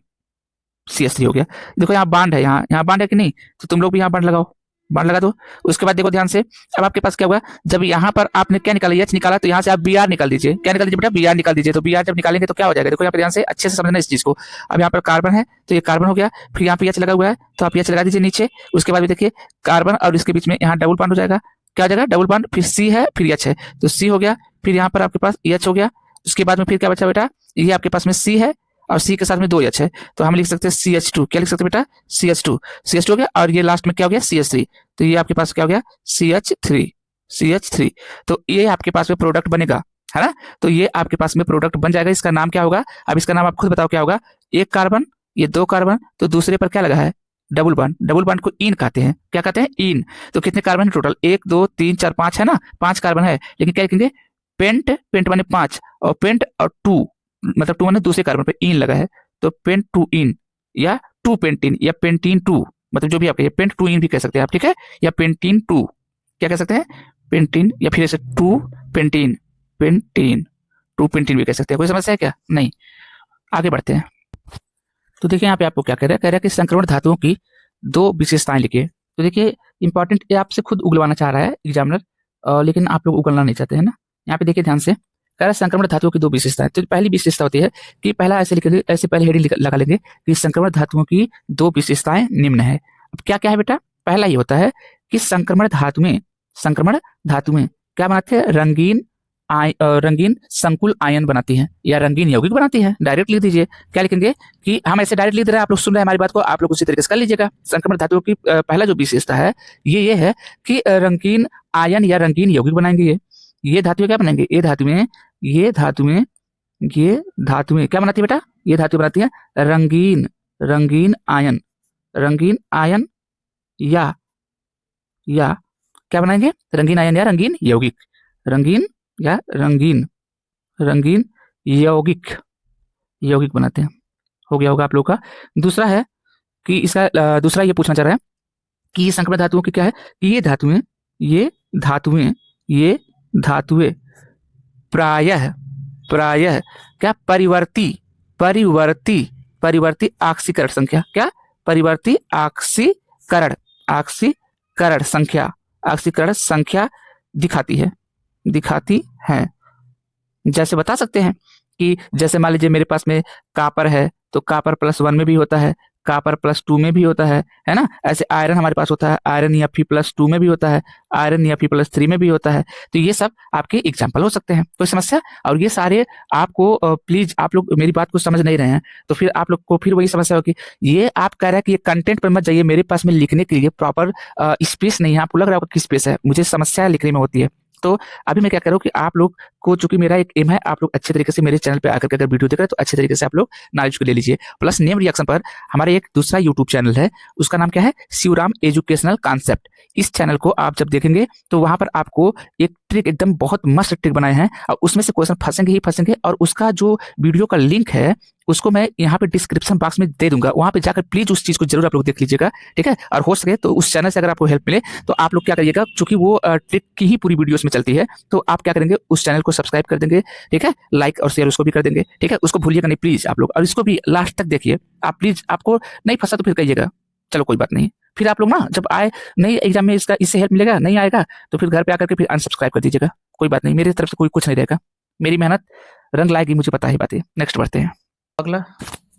CH3 हो गया। देखो यहाँ बांड है, यहाँ बांड है कि नहीं, तो तुम लोग भी यहाँ बांड लगाओ, बांड लगा दो। उसके बाद देखो ध्यान से, अब आपके पास क्या हुआ, जब यहाँ पर आपने क्या निकाला, H निकाला, तो यहाँ से आप Br निकाल दीजिए। क्या निकाल दीजिए बेटा, Br निकाल दीजिए। तो Br जब निकालेंगे तो क्या हो जाएगा, देखो यहाँ पे ध्यान से अच्छे से समझना इस चीज को। अब यहाँ पर कार्बन है तो ये कार्बन हो गया, फिर यहाँ पे H लगा हुआ है तो आप H लगा दीजिए नीचे। उसके बाद भी देखिए कार्बन और इसके बीच में यहाँ डबल बॉन्ड हो जाएगा, क्या हो जाएगा, डबल बॉन्ड, फिर C है, फिर H है, तो C हो गया, फिर यहाँ पर आपके पास H हो गया। उसके बाद में फिर क्या बचा बेटा, ये आपके पास में C है और C के साथ में 2 H है, तो हम लिख सकते हैं CH2। क्या लिख सकते हैं बेटा, CH2 हो गया, और ये लास्ट में क्या हो गया, CH3। तो ये आपके पास क्या हो गया, CH3। तो ये आपके पास में प्रोडक्ट बनेगा, है ना। तो ये आपके पास में प्रोडक्ट बन जाएगा। इसका नाम क्या होगा, अब इसका नाम आप खुद बताओ क्या होगा। एक कार्बन, ये 2 कार्बन, तो दूसरे पर क्या लगा है, डबल बॉन्ड को इन कहते हैं, क्या कहते हैं, इन। तो कितने कार्बन है टोटल, 1 2 3 4 5 है ना, 5 कार्बन है। लेकिन क्या लिखेंगे, पेंट माने 5, और पेंट और 2 मतलब 2 माने दूसरे कार्बन पे इन लगा है, तो पेंट 2 इन या 2 पेंटीन या पेंटीन 2, मतलब जो भी आप कहिए, पेंट 2 इन भी कह सकते हैं आप, ठीक है, या पेंटीन 2, क्या कह सकते हैं, पेंटीन, या फिर ऐसे 2 पेंटीन 2 पेंटीन भी कह सकते हैं। कोई समस्या है क्या, नहीं। आगे बढ़ते हैं। तो देखिए यहाँ पे आपको क्या कह रहा है कि संक्रमण धातुओं की 2 विशेषताएं लिखिए। तो देखिए इंपॉर्टेंट, ये आपसे खुद उगलवाना चाह रहा है एग्जामिनर, लेकिन आप लोग उगलना नहीं चाहते हैं ना। यहाँ पे देखिए ध्यान से, कह रहा है संक्रमण धातुओं की 2 विशेषताएं। तो पहली विशेषता होती है कि पहला ऐसे लिखेंगे, ऐसे पहले हेडिंग लगा लेंगे कि संक्रमण धातुओं की 2 विशेषताएं निम्न है। अब क्या क्या है बेटा, पहला ये होता है कि संक्रमण धातु में क्या बनाते हैं, रंगीन संकुल आयन बनाती है या रंगीन यौगिक बनाती है। डायरेक्ट लिख दीजिए, क्या लिखेंगे कि हम ऐसे डायरेक्ट लिख रहे हैं, आप लोग सुन रहे हैं हमारी बात को, आप लोग उसी तरीके से कर लीजिएगा। संक्रमण धातुओं की पहला जो विशेषता है ये है कि रंगीन आयन या रंगीन यौगिक बनाएंगे। ये धातुएं क्या बनाएंगे, ये धातुएं क्या बनाती है बेटा, ये धातु बनाती है रंगीन आयन या क्या बनाएंगे, रंगीन आयन या रंगीन यौगिक, रंगीन यौगिक, यौगिक बनाते हैं। हो गया होगा आप लोगों का। दूसरा है कि इसका दूसरा ये पूछना चाह रहा है कि ये संक्रमण धातुओं की क्या है कि ये धातुएं ये धातुएं प्रायः प्रायः क्या परिवर्ती परिवर्ती परिवर्ती ऑक्सीकरण संख्या, क्या परिवर्ती ऑक्सीकरण ऑक्सीकरण संख्या दिखाती है। जैसे बता सकते हैं कि जैसे मान लीजिए मेरे पास में कापर है तो कापर +1 में भी होता है, कापर +2 में भी होता है ना। ऐसे आयरन हमारे पास होता है, आयरन Fe+2 में भी होता है, आयरन Fe+3 में भी होता है। तो ये सब आपके एग्जाम्पल हो सकते हैं, कोई समस्या। और ये सारे आपको प्लीज आप लोग मेरी बात को समझ नहीं रहे हैं तो फिर आप लोग को फिर वही समस्या होगी। ये आप कह रहे हैं कि ये कंटेंट पर मत जाइए, मेरे पास में लिखने के लिए प्रॉपर स्पेस नहीं है। आपको लग रहा होगा कि स्पेस है, मुझे समस्या लिखने में होती है। तो अभी मैं क्या करूँ कि आप लोग को, चूंकि मेरा एक एम है, आप लोग अच्छे तरीके से मेरे चैनल पे आकर के अगर वीडियो देख रहे हैं तो अच्छे तरीके से आप लोग नॉलेज को ले लीजिए। प्लस नेम रिएक्शन पर हमारा एक दूसरा यूट्यूब चैनल है, उसका नाम क्या है, शिवराम एजुकेशनल कॉन्सेप्ट। इस चैनल को आप जब देखेंगे तो वहां पर आपको एक ट्रिक, एकदम बहुत मस्त ट्रिक बनाए हैं और उसमें से क्वेश्चन फंसेंगे ही फंसेंगे। और उसका जो वीडियो का लिंक है उसको मैं यहाँ पे डिस्क्रिप्शन बॉक्स में दे दूंगा, वहां पे जाकर प्लीज उस चीज को जरूर आप लोग देख लीजिएगा, ठीक है। और हो सके तो उस चैनल से अगर आपको हेल्प मिले तो आप लोग क्या करिएगा, चूंकि वो ट्रिक की ही पूरी वीडियोस में चलती है, तो आप क्या करेंगे, उस चैनल को सब्सक्राइब कर देंगे, ठीक है। लाइक और शेयर उसको भी कर देंगे, ठीक है। उसको भूलिएगा नहीं प्लीज आप लोग, और इसको भी लास्ट तक देखिए आप प्लीज। आपको नहीं फंसा तो फिर कहिएगा, चलो कोई बात नहीं। फिर आप लोग ना जब आए नहीं एग्जाम में इसका इससे हेल्प मिलेगा, नहीं आएगा तो फिर घर पे आकर के फिर अनसब्सक्राइब कर दीजिएगा, कोई बात नहीं। मेरी तरफ से कोई कुछ नहीं रहेगा, मेरी मेहनत रंग लाएगी, मुझे पता ही बात है। नेक्स्ट बढ़ते हैं अगला।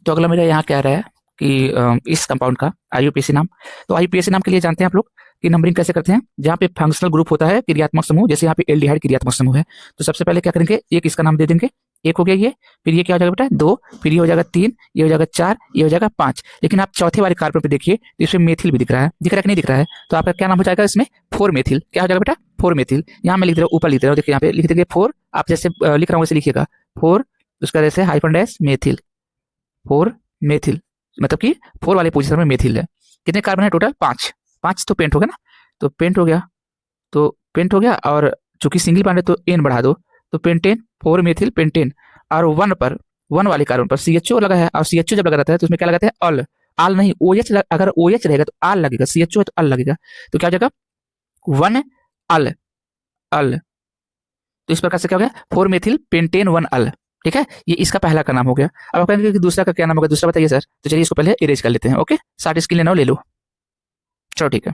तो अगला मेरा यहाँ क्या रहा है कि इस कंपाउंड का आईयूपीएसी नाम। तो आईयूपीएसी नाम के लिए जानते हैं आप लोग कि नंबरिंग कैसे करते हैं। जहाँ पे फंक्शनल ग्रुप होता है क्रियात्मक समूह, जैसे यहाँ पे एल्डिहाइड क्रियात्मक समूह है, तो सबसे पहले क्या करेंगे, एक इसका नाम दे देंगे। एक हो गया ये, फिर ये क्या हो जाएगा बेटा 2, फिर ये हो जाएगा 3, ये हो जाएगा 4, ये हो जाएगा 5। लेकिन आप चौथे वाले कार्बन पे देखिए तो इसमें मेथिल भी दिख रहा है कि नहीं दिख रहा है। तो आपका क्या नाम हो जाएगा इसमें 4 मेथिल। क्या हो जाएगा बेटा 4 मेथिल। यहाँ मैं लिख दे रहा हूँ, ऊपर लिख दे रहा हूँ, देखिए यहाँ पे लिख देंगे 4। आप जैसे लिख रहा हूँ वैसे लिखिएगा 4, उसका जैसे हाइफन डैश मेथिल, 4 मेथिल, मतलब कि 4 वाले पोजीशन में मेथिल है। कितने कार्बन है टोटल 5 तो पेंट हो गया ना, तो पेंट हो गया। और चूंकि सिंगल बॉन्ड है तो एन बढ़ा दो, तो पेंटेन 4 मेथिल पेंटेन। और 1 वाले कार्बन पर CHO लगा है, और CHO जब लगा रहता है तो उसमें क्या लगाते हैं अल, आल नहीं OH, अगर OH रहेगा तो आल लगेगा, CHO है तो अल लगेगा। तो क्या हो जाएगा 1 अल। तो इस प्रकार से क्या हो गया 4 मेथिल पेंटेन 1 अल, ठीक है। ये इसका पहला का नाम हो गया। अब आप कहेंगे कि दूसरा का क्या नाम होगा, दूसरा बताइए सर। तो चलिए इसको पहले इरेज कर लेते हैं, ओके। 60 स्किल लेना हो ले लो, चलो ठीक है।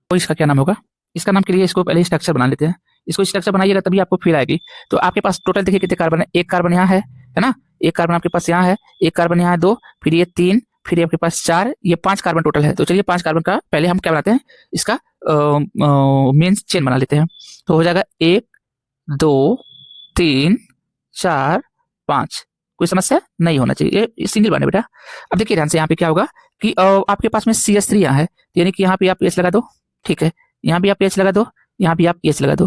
तो इसका क्या नाम होगा, इसका नाम के लिए इसको पहले स्ट्रक्चर बना लेते हैं। इसको स्ट्रक्चर बनाइएगा तभी आपको फील आएगी। तो आपके पास टोटल देखिए कितने कार्बन है, एक कार्बन यहाँ है ना, एक कार्बन आपके पास यहाँ है, एक कार्बन यहाँ है 2, फिर ये 3, फिर ये आपके पास 4, ये 5 कार्बन टोटल है। तो चलिए 5 कार्बन का पहले हम क्या बनाते हैं, इसका मेन चेन बना लेते हैं। तो हो जाएगा 1 2 3 4 5। कोई समस्या नहीं होना चाहिए, ये सिंगल बॉन्ड है बेटा। अब देखिए ध्यान से, यहाँ पे क्या होगा कि आपके पास में CH3 यहाँ है, यानी कि यहाँ पे आप H लगा दो, ठीक है। यहाँ भी आप H लगा दो, यहाँ भी आप H लगा दो।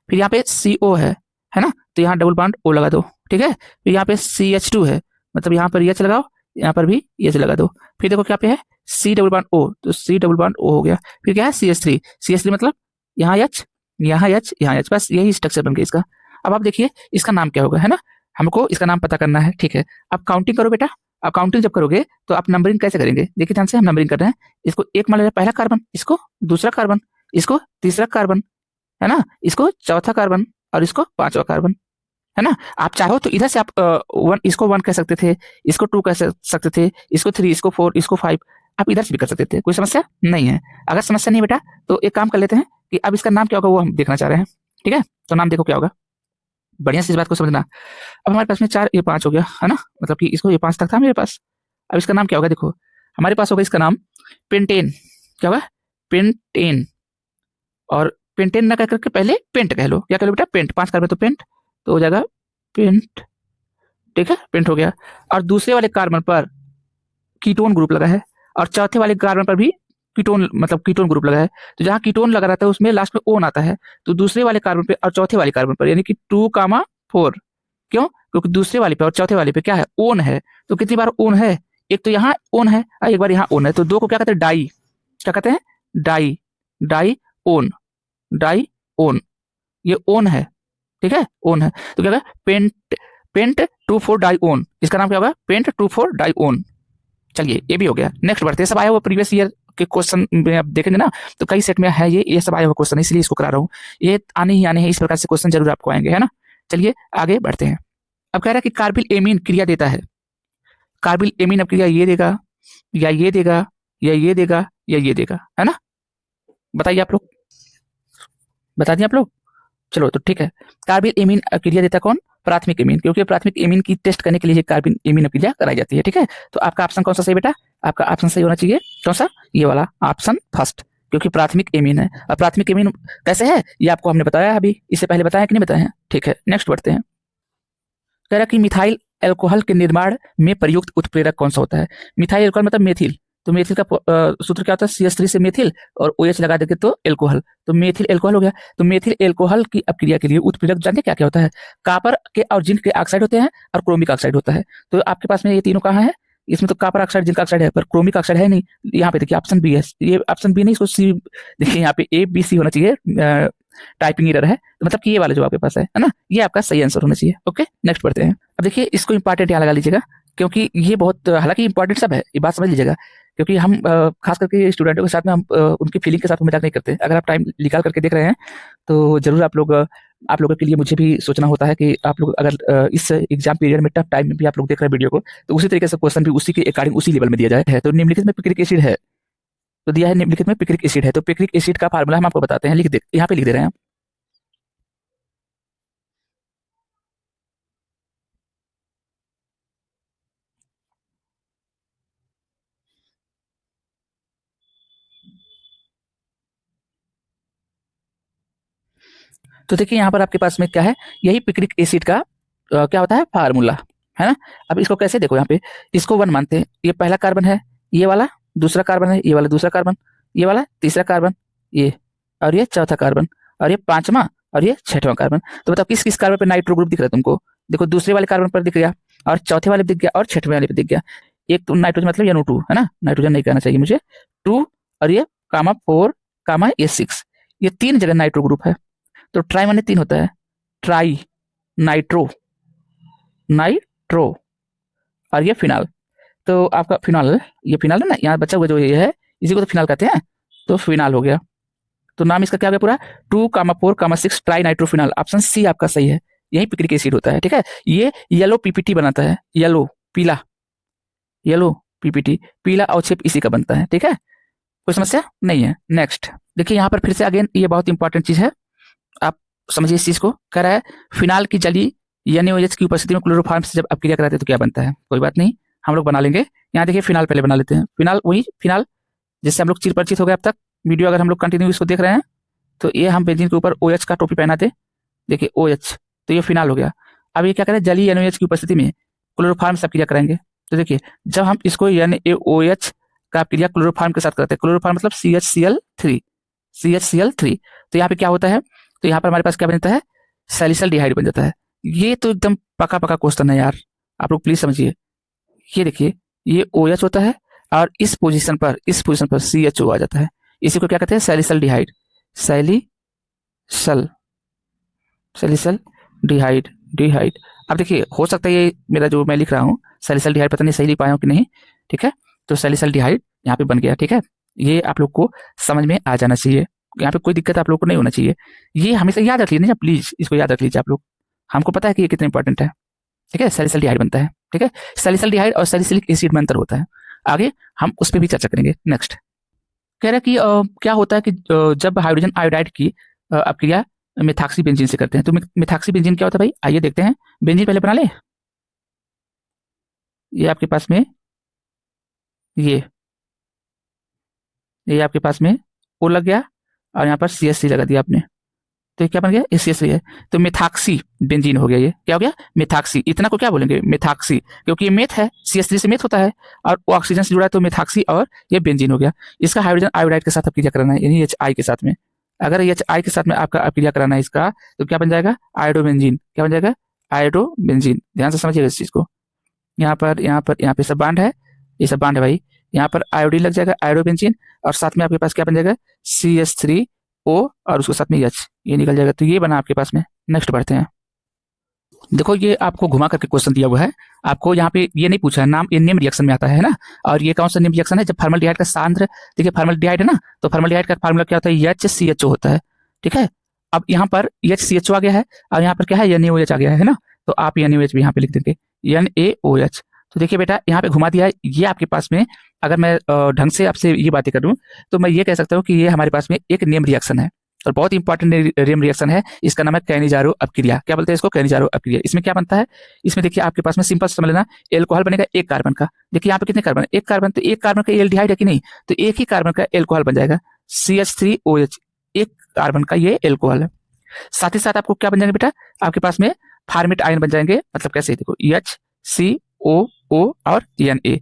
फिर यहाँ पे CO है ना, तो यहाँ डबल बॉन्ड O लगा दो, ठीक है। फिर यहाँ पे CH2 है, मतलब यहाँ पर H लगाओ, यहाँ पर भी H लगा दो। फिर देखो क्या पे है C डबल बॉन्ड O, तो C डबल बॉन्ड O हो गया। फिर क्या है CH3 मतलब यहाँ H, यहाँ H, यहाँ H, बस यही स्ट्रक्चर बन गया इसका। अब आप देखिए इसका नाम क्या होगा, है ना, हमको इसका नाम पता करना है, ठीक है। अब काउंटिंग करो बेटा। अब काउंटिंग जब करोगे तो आप नंबरिंग कैसे करेंगे, देखिए ध्यान से, हम नंबरिंग कर रहे हैं। इसको एक मान ले पहला कार्बन, इसको दूसरा कार्बन, इसको तीसरा कार्बन, है ना, इसको चौथा कार्बन, और इसको 5वां कार्बन, है ना। आप चाहो तो इधर से आप 1 इसको 1 कह सकते थे, इसको 2 कह सकते थे, इसको 3, इसको 4, इसको 5, आप इधर से भी कर सकते थे, कोई समस्या नहीं है। अगर समस्या नहीं बेटा तो एक काम कर लेते हैं कि अब इसका नाम क्या होगा वो हम देखना चाह रहे हैं, ठीक है। तो नाम देखो क्या होगा, बढ़िया से इस बात को समझना। अब हमारे पास में 4, ये 5 हो गया, है ना, मतलब कि इसको ये 5 तक था मेरे पास। अब इसका नाम क्या होगा, देखो हमारे पास होगा इसका नाम पेंटेन। क्या होगा पेंटेन, और पेंटेन ना कह करके पहले पेंट कह लो। क्या कह लो बेटा पेंट, 5 कार्बन तो पेंट, तो हो जाएगा पेंट, ठीक है, पेंट हो गया। और दूसरे वाले कार्बन पर कीटोन ग्रुप लगा है, और चौथे वाले कार्बन पर भी कीटोन, मतलब कीटोन ग्रुप लगा है। तो जहां कीटोन लगा रहता है उसमें लास्ट में ओन आता है। तो दूसरे वाले कार्बन पे और चौथे वाले कार्बन पर, यानी कि 2,4, क्यों, क्योंकि दूसरे वाले पे और चौथे वाले पे क्या है ओन है। तो कितनी बार ओन है, एक तो यहाँ ओन है और एक बार यहाँ ओन है, तो 2 को क्या कहते हैं डाई, क्या कहते हैं डाई, डाई ओन, डाई ओन, ये ओन है, ठीक है, ओन है। तो क्या होगा, पेंट पेंट 2,4 डाइओन, इसका नाम क्या होगा, पेंट 2,4 डाइओन। चलिए ये भी हो गया। नेक्स्ट बढ़ते हैं, सब आया हुआ प्रीवियस ईयर के क्वेश्चन में आप देखेंगे ना, तो कई सेट में है ये सब आया हुआ क्वेश्चन, इसलिए इसको करा रहा हूँ। ये आने ही आने हैं, इस प्रकार से क्वेश्चन जरूर आपको आएंगे, है ना। चलिए आगे बढ़ते हैं। अब कह रहा है कि कार्बिल एमीन क्रिया देता है। कार्बिल एमीन अब क्रिया ये देगा, या ये देगा, या ये देगा, या ये देगा, है ना। बताइए आप लोग, बता दिए आप लोग। चलो तो ठीक है। कार्बिल एमीन क्रिया देता कौन, प्राथमिक एमीन, क्योंकि प्राथमिक एमीन की टेस्ट करने के लिए कार्बिल एमीन क्रिया कराई जाती है, ठीक है। तो आपका ऑप्शन कौन सा सही बेटा, आपका ऑप्शन सही होना चाहिए कौन सा, ये वाला ऑप्शन फर्स्ट, क्योंकि प्राथमिक एमीन है। और प्राथमिक एमीन कैसे है ये आपको हमने बताया अभी, इससे पहले बताया कि नहीं बताया है, ठीक है। नेक्स्ट बढ़ते हैं। कह रहा कि मिथाइल एल्कोहल के निर्माण में प्रयुक्त उत्प्रेरक कौन सा होता है। मिथाइल एल्कोहल मतलब मेथिल, तो मेथिल का सूत्र क्या होता है, CH3 से मेथिल और OH लगा देंगे तो एल्कोहल, तो मेथिल एल्कोहल हो गया। तो मेथिल एल्कोहल की अपक्रिया के लिए उत्प्रेरक जानते क्या क्या होता है, कापर के और जिंक के ऑक्साइड होते हैं और क्रोमिक ऑक्साइड होता है। तो आपके पास में ये तीनों कहाँ है, इसमें तो कापर ऑक्साइड जिंक ऑक्साइड है, पर क्रोमिक ऑक्साइड है नहीं। यहाँ पे देखिए ऑप्शन बी है, ये ऑप्शन बी नहीं, इसको सी, देखिए यहाँ पे ABC होना चाहिए, टाइपिंग एरर है, तो मतलब कि ये वाला जो आपके पास है ना, ये आपका सही आंसर होना चाहिए। ओके नेक्स्ट बढ़ते हैं। अब देखिए इसको इंपॉर्टेंट यहाँ लगा लीजिएगा, क्योंकि ये बहुत, हालांकि इंपॉर्टेंट सब है, ये बात समझ लीजिएगा, क्योंकि हम खास करके स्टूडेंटों के साथ में हम उनकी फीलिंग के साथ मजाक नहीं करते। अगर आप टाइम निकाल करके देख रहे हैं तो जरूर आप लोगों के लिए मुझे भी सोचना होता है कि आप लोग अगर इस एग्जाम पीरियड में टफ टाइम में भी आप लोग देख रहे हैं वीडियो को, तो उसी तरीके से क्वेश्चन भी उसी के अकॉर्डिंग उसी लेवल में दिया जाए है। तो निम्नलिखित में पिक्रिक एसिड है, तो दिया है निम्नलिखित में पिक्रिक एसिड है, तो पिक्रिक एसिड का फार्मूला हम आपको बताते हैं, लिख दे, यहाँ पे लिख दे रहे हैं। तो देखिए यहाँ पर आपके पास में क्या है, यही पिक्रिक एसिड का क्या होता है, फार्मूला, है ना। अब इसको कैसे देखो, यहाँ पे इसको 1 मानते हैं, ये पहला कार्बन है, ये वाला दूसरा कार्बन है, ये वाला दूसरा कार्बन, ये वाला तीसरा कार्बन, ये और ये चौथा कार्बन, और ये पांचवा और ये छठवां कार्बन। तो बताओ किस किस कार्बन पे नाइट्रो ग्रुप दिख रहा है तुमको, देखो दूसरे वाले कार्बन पर दिख गया, और चौथे वाले पे दिख गया, और छठवें वाले पे दिख गया। एक तो नाइट्रोजन मतलब NO2 है ना, नाइट्रोजन नहीं कहना चाहिए मुझे, 2 और ये कामा 4 कामा ये 6, ये 3 जगह नाइट्रो ग्रुप है। तो ट्राई माने 3 होता है, ट्राई नाइट्रो, नाइट्रो, और ये फिनाल। तो आपका फिनाल, ये फिनाल है ना, यहाँ बचा हुआ जो ये है, इसी को तो फिनाल कहते हैं, तो फिनाल हो गया। तो नाम इसका क्या हो गया पूरा, 2,4,6 ट्राई नाइट्रोफिनाल। ऑप्शन सी आपका सही है, यही पिक्रिक एसिड होता है, ठीक है। ये येलो PPT बनाता है, येलो पीला, येलो PPT पीला अवक्षेप इसी का बनता है, ठीक है, कोई समस्या नहीं है। नेक्स्ट देखिए यहाँ पर फिर से अगेन ये बहुत इंपॉर्टेंट चीज है, आप समझिए इस चीज को। कह रहा है फिनाल की जली NaOH की उपस्थिति में क्लोरोफॉर्म से जब अपक्रिया कराते हैं तो क्या बनता है, कोई बात नहीं, हम लोग बना लेंगे। यहाँ देखिए फिनाल पहले बना लेते हैं, फिनाल वही फिनाल जिससे हम लोग चिर परिचित हो गए अब तक। वीडियो अगर हम लोग कंटिन्यू इसको देख रहे हैं तो ये हम बेंजीन के ऊपर OH का टोपी पहनाते, देखिए OH, तो ये फिनाल हो गया। अब ये क्या करें, जली NaOH की उपस्थिति में क्लोरोफॉर्म से अपक्रिया कराएंगे। तो देखिए जब हम इसको NaOH का अपक्रिया क्लोरोफॉर्म के साथ करते हैं, क्लोरोफॉर्म मतलब CHCl3, CHCl3, तो यहाँ पे क्या होता है, तो यहाँ पर हमारे पास क्या बनता है, सैलिसल्डिहाइड बन जाता है। ये तो एकदम पका पका क्वेश्चन है यार, आप लोग प्लीज समझिए। ये देखिए ये OH होता है और इस पोजीशन पर CHO आ जाता है, इसी को क्या कहते हैं, सैलिसल्डिहाइड, सैलिसल सैलिसल्डिहाइड, डिहाइड। अब देखिए हो सकता है ये मेरा जो मैं लिख रहा हूँ सैलिसल्डिहाइड पता नहीं सही लिख पाया हूँ कि नहीं, ठीक है। तो सैलिसल्डिहाइड यहाँ पे बन गया, ठीक है। ये आप लोग को समझ में आ जाना चाहिए, यहाँ पे कोई दिक्कत आप लोग को नहीं होना चाहिए। ये हमेशा याद रख लीजिए, प्लीज इसको याद रख लीजिए आप लोग, हमको पता है कि ये कितना इंपॉर्टेंट है, ठीक है। सैलिसल्डिहाइड बनता है, ठीक है। सैलिसल्डिहाइड और सैलिसिलिक एसिड में अंतर होता है, आगे हम उस पर भी चर्चा करेंगे। नेक्स्ट कह रहा है कि क्या होता है कि जब हाइड्रोजन आयोडाइड की अपक्रिया मिथाक्सी बेंजीन से करते हैं, तो मिथाक्सी बेंजीन क्या होता है भाई, आइए देखते हैं। बेंजीन पहले बना ले, ये आपके पास में ये आपके पास में O लग गया और यहाँ पर CH3 लगा दिया आपने, तो ये क्या बन गया, CH3 है, तो मिथाक्सी बेंजीन हो गया। ये क्या हो गया, मिथाक्सी। इतना को क्या बोलेंगे, मिथाक्सी, क्योंकि ये मेथ है, CH3 से मेथ होता है और वो ऑक्सीजन से जुड़ा है, तो मिथाक्सी और ये बेंजीन हो गया। इसका हाइड्रोजन आयोडाइड के साथ अपक्रिया कराना है, यानी HI के साथ में। अगर HI के साथ में आपका अपक्रिया कराना है इसका, तो क्या बन जाएगा, आयोडोबेंजीन। क्या बन जाएगा, आयोडोबेंजीन। ध्यान से समझिएगा इस चीज को, यहाँ पे सब बांड है, ये सब बांड है भाई। यहाँ पर आयोडीन लग जाएगा, आयोडोबेंजीन, और साथ में आपके पास क्या बन जाएगा, CH3 O और उसके साथ में H, ये निकल जाएगा। तो ये बना आपके पास में। नेक्स्ट बढ़ते हैं। देखो ये आपको घुमा करके क्वेश्चन दिया हुआ है। आपको यहाँ पे ये नहीं पूछा है नाम, ये नेम रिएक्शन में आता है ना। और ये कौन सा नेम रिएक्शन है? जब फॉर्मल्डिहाइड का सांद्र, देखिए फॉर्मल्डिहाइड है ना, तो फॉर्मल्डिहाइड का फार्मूला क्या होता है? HCHO होता है। ठीक है, अब यहाँ पर HCHO आ गया है और यहाँ पर क्या है? NaOH आ गया है ना। तो आप NaOH भी यहाँ पे लिख देंगे, NaOH। तो देखिए बेटा यहाँ पे घुमा दिया है। ये आपके पास में, अगर मैं ढंग से आपसे ये बातें करूँ तो मैं ये कह सकता हूँ कि ये हमारे पास में एक नेम रिएक्शन है और बहुत इंपॉर्टेंट नेम रिएक्शन है। इसका नाम है कैनिजारो अपक्रिया। क्या बोलते हैं इसको? कैनिजारो अपक्रिया। इसमें क्या बनता है? इसमें देखिए आपके पास में सिंपल समझ लेना, एल्कोहल बनेगा एक कार्बन का। देखिए यहाँ पे कितने कार्बन? एक कार्बन। तो एक कार्बन का एल्डिहाइड है कि नहीं? तो एक ही कार्बन का एल्कोहल बन जाएगा, CH3OH। एक कार्बन का ये एल्कोहल है। साथ ही साथ आपको क्या बन जाएंगे बेटा? आपके पास में फॉर्मेट आयन बन जाएंगे। मतलब कैसे? देखो HCOO और Na